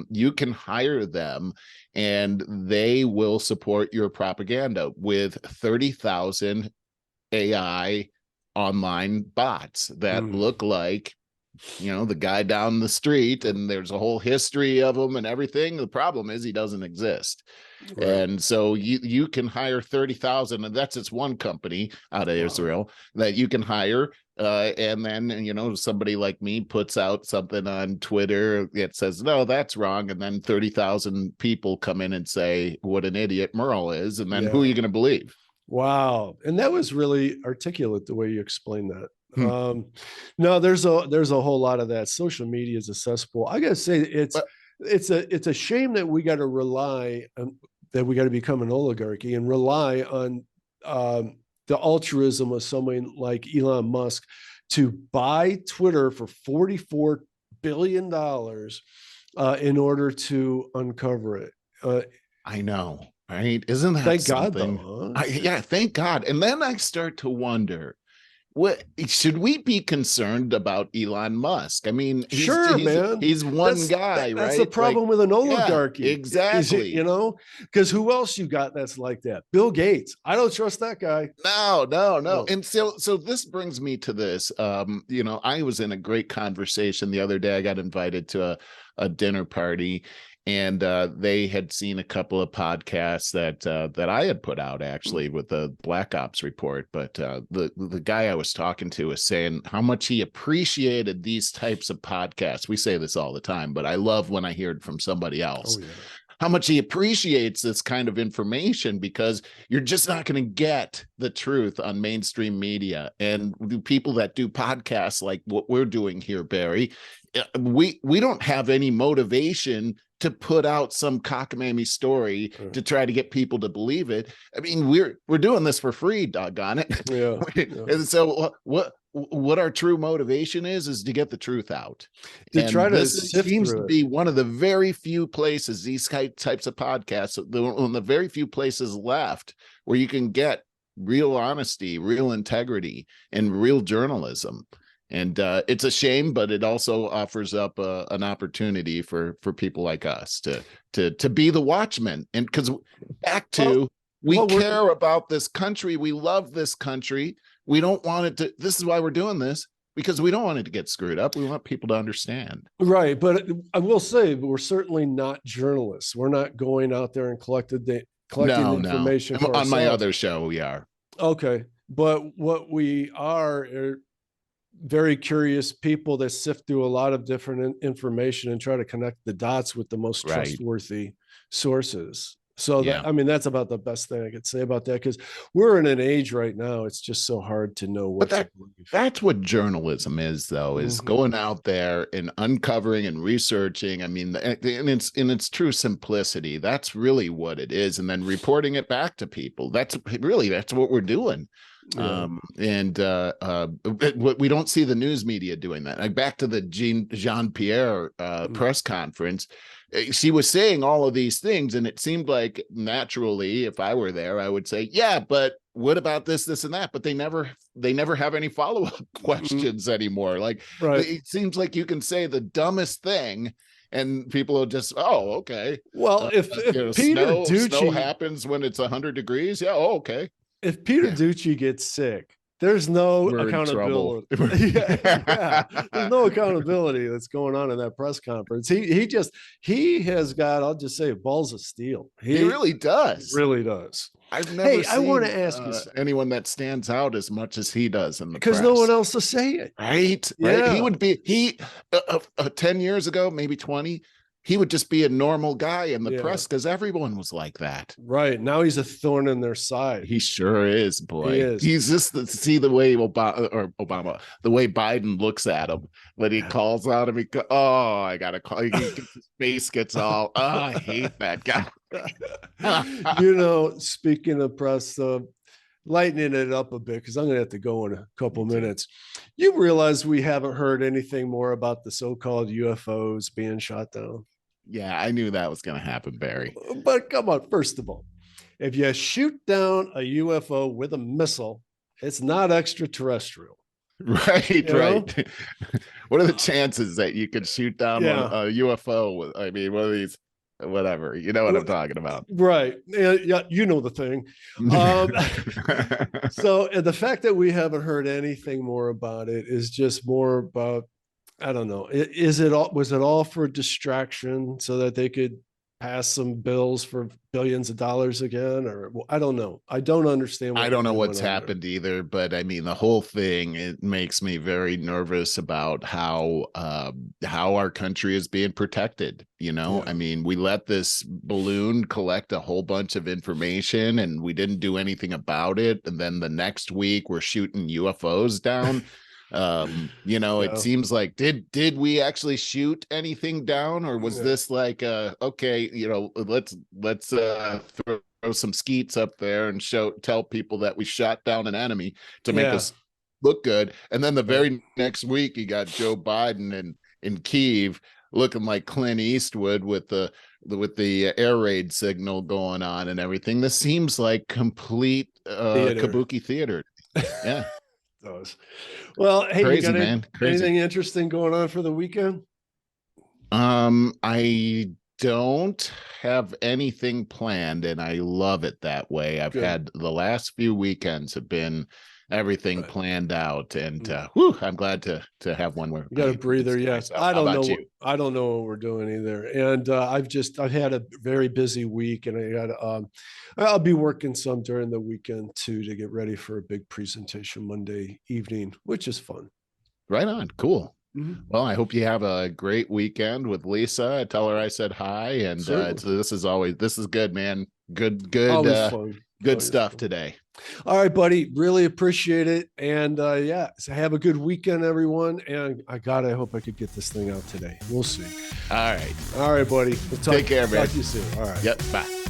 you can hire them and they will support your propaganda with 30,000 AI online bots that look like, you know, the guy down the street, and there's a whole history of him and everything. The problem is he doesn't exist. Right. And so you can hire 30,000, and that's just one company out of Israel that you can hire. And then, you know, somebody like me puts out something on Twitter that says, no, that's wrong. And then 30,000 people come in and say what an idiot Merle is. And then who are you going to believe? Wow. And that was really articulate the way you explained that. No, there's a whole lot of that. Social media is a cesspool. I gotta say, it's a shame that we got to rely on, that we got to become an oligarchy and rely on the altruism of someone like Elon Musk to buy Twitter for $44 billion in order to uncover it. I know, right? Isn't that thank something? God, though, huh? Yeah, thank God. And then I start to wonder, what should we be concerned about Elon Musk? I mean, man, he's one guy, right? That's the problem with an oligarchy. Yeah, exactly. You know, because who else you got that's like that? Bill Gates. I don't trust that guy. No. And so this brings me to this. You know, I was in a great conversation the other day. I got invited to a dinner party, and they had seen a couple of podcasts that I had put out actually with the Black Ops report. But the guy I was talking to was saying how much he appreciated these types of podcasts. We say this all the time, but I love when I hear it from somebody else. How much he appreciates this kind of information, because you're just not going to get the truth on mainstream media. And the people that do podcasts like what we're doing here, Barry, we don't have any motivation to put out some cockamamie story to try to get people to believe it. I mean, we're doing this for free, doggone it. Yeah. And so what our true motivation is to get the truth out. To try to this seems to be one of the very few places, these types of podcasts, one of the very few places left where you can get real honesty, real integrity, and real journalism. And it's a shame, but it also offers up an opportunity for people like us to be the watchmen. And because we care about this country, we love this country. We don't want it to. This is why we're doing this, because we don't want it to get screwed up. We want people to understand. Right, but I will say we're certainly not journalists. We're not going out there and collecting information. No. On my other show, we are. Okay, but what we are very curious people that sift through a lot of different information and try to connect the dots with the most trustworthy sources. So I mean, that's about the best thing I could say about that, because we're in an age right now, it's just so hard to know what to believe. That's what journalism is, though, is going out there and uncovering and researching. I mean, in its true simplicity, that's really what it is. And then reporting it back to people. That's what we're doing. Yeah. We don't see the news media doing that. Like back to the Jean-Pierre press conference, she was saying all of these things, and it seemed like naturally, if I were there, I would say, yeah, but what about this, and that? But they never have any follow-up questions anymore. Like it seems like you can say the dumbest thing and people will just, oh, okay. Well, if Peter Ducey snow happens when it's 100 degrees, yeah, oh, okay. If Peter Ducey gets sick, there's no accountability. There's no accountability that's going on in that press conference. He has got, I'll just say, balls of steel. He really does. Really does. I've never seen I want to ask you anyone that stands out as much as he does in the press. Because no one else to say it. Right? Yeah. He would be 10 years ago, maybe 20. He would just be a normal guy in the press because everyone was like that. Right. Now he's a thorn in their side. He sure is, boy. He is. He's just see the way Obama, the way Biden looks at him when he calls out him. I got to call. His face gets all, I hate that guy. Speaking of press, lightening it up a bit, because I'm going to have to go in a couple minutes. You realize we haven't heard anything more about the so-called UFOs being shot down? Yeah, I knew that was going to happen, Barry. But come on, first of all, if you shoot down a UFO with a missile, it's not extraterrestrial. Right, You know? right. What are the chances that you could shoot down Yeah. a UFO with, I mean, one of these, whatever, you know what I'm talking about. Right. Yeah, you know the thing. So and the fact that we haven't heard anything more about it is just more about, I don't know. Is it all, was it all for distraction so that they could pass some bills for billions of dollars again? Or well, I don't know. I don't understand. I don't know what's happened either, but I mean, the whole thing, it makes me very nervous about how our country is being protected. You know, Yeah. I mean, we let this balloon collect a whole bunch of information and we didn't do anything about it. And then the next week we're shooting UFOs down. You know, Yeah. it seems like did we actually shoot anything down, or was Yeah. this like okay, you know, let's throw some skeets up there and tell people that we shot down an enemy to make us look good. And then the very next week you got Joe Biden in Kyiv looking like Clint Eastwood with the air raid signal going on and everything. This seems like complete kabuki theater. Yeah. Does. Well, hey, Crazy, you got man. anything interesting going on for the weekend? I don't have anything planned, and I love it that way. I've had the last few weekends have been everything planned out, and I'm glad to have one where you got a breather. Yes, I don't know. I don't know what we're doing either, and I've had a very busy week, and I'll be working some during the weekend too to get ready for a big presentation Monday evening, which is fun. Right on. Cool. Well, I hope you have a great weekend with Lisa. Tell her I said hi, and this is good, man. Good stuff today. All right, buddy. Really appreciate it, and yeah, so have a good weekend, everyone. And I hope I could get this thing out today. We'll see. All right, buddy. Take care, man. Talk to you soon. All right. Yep. Bye.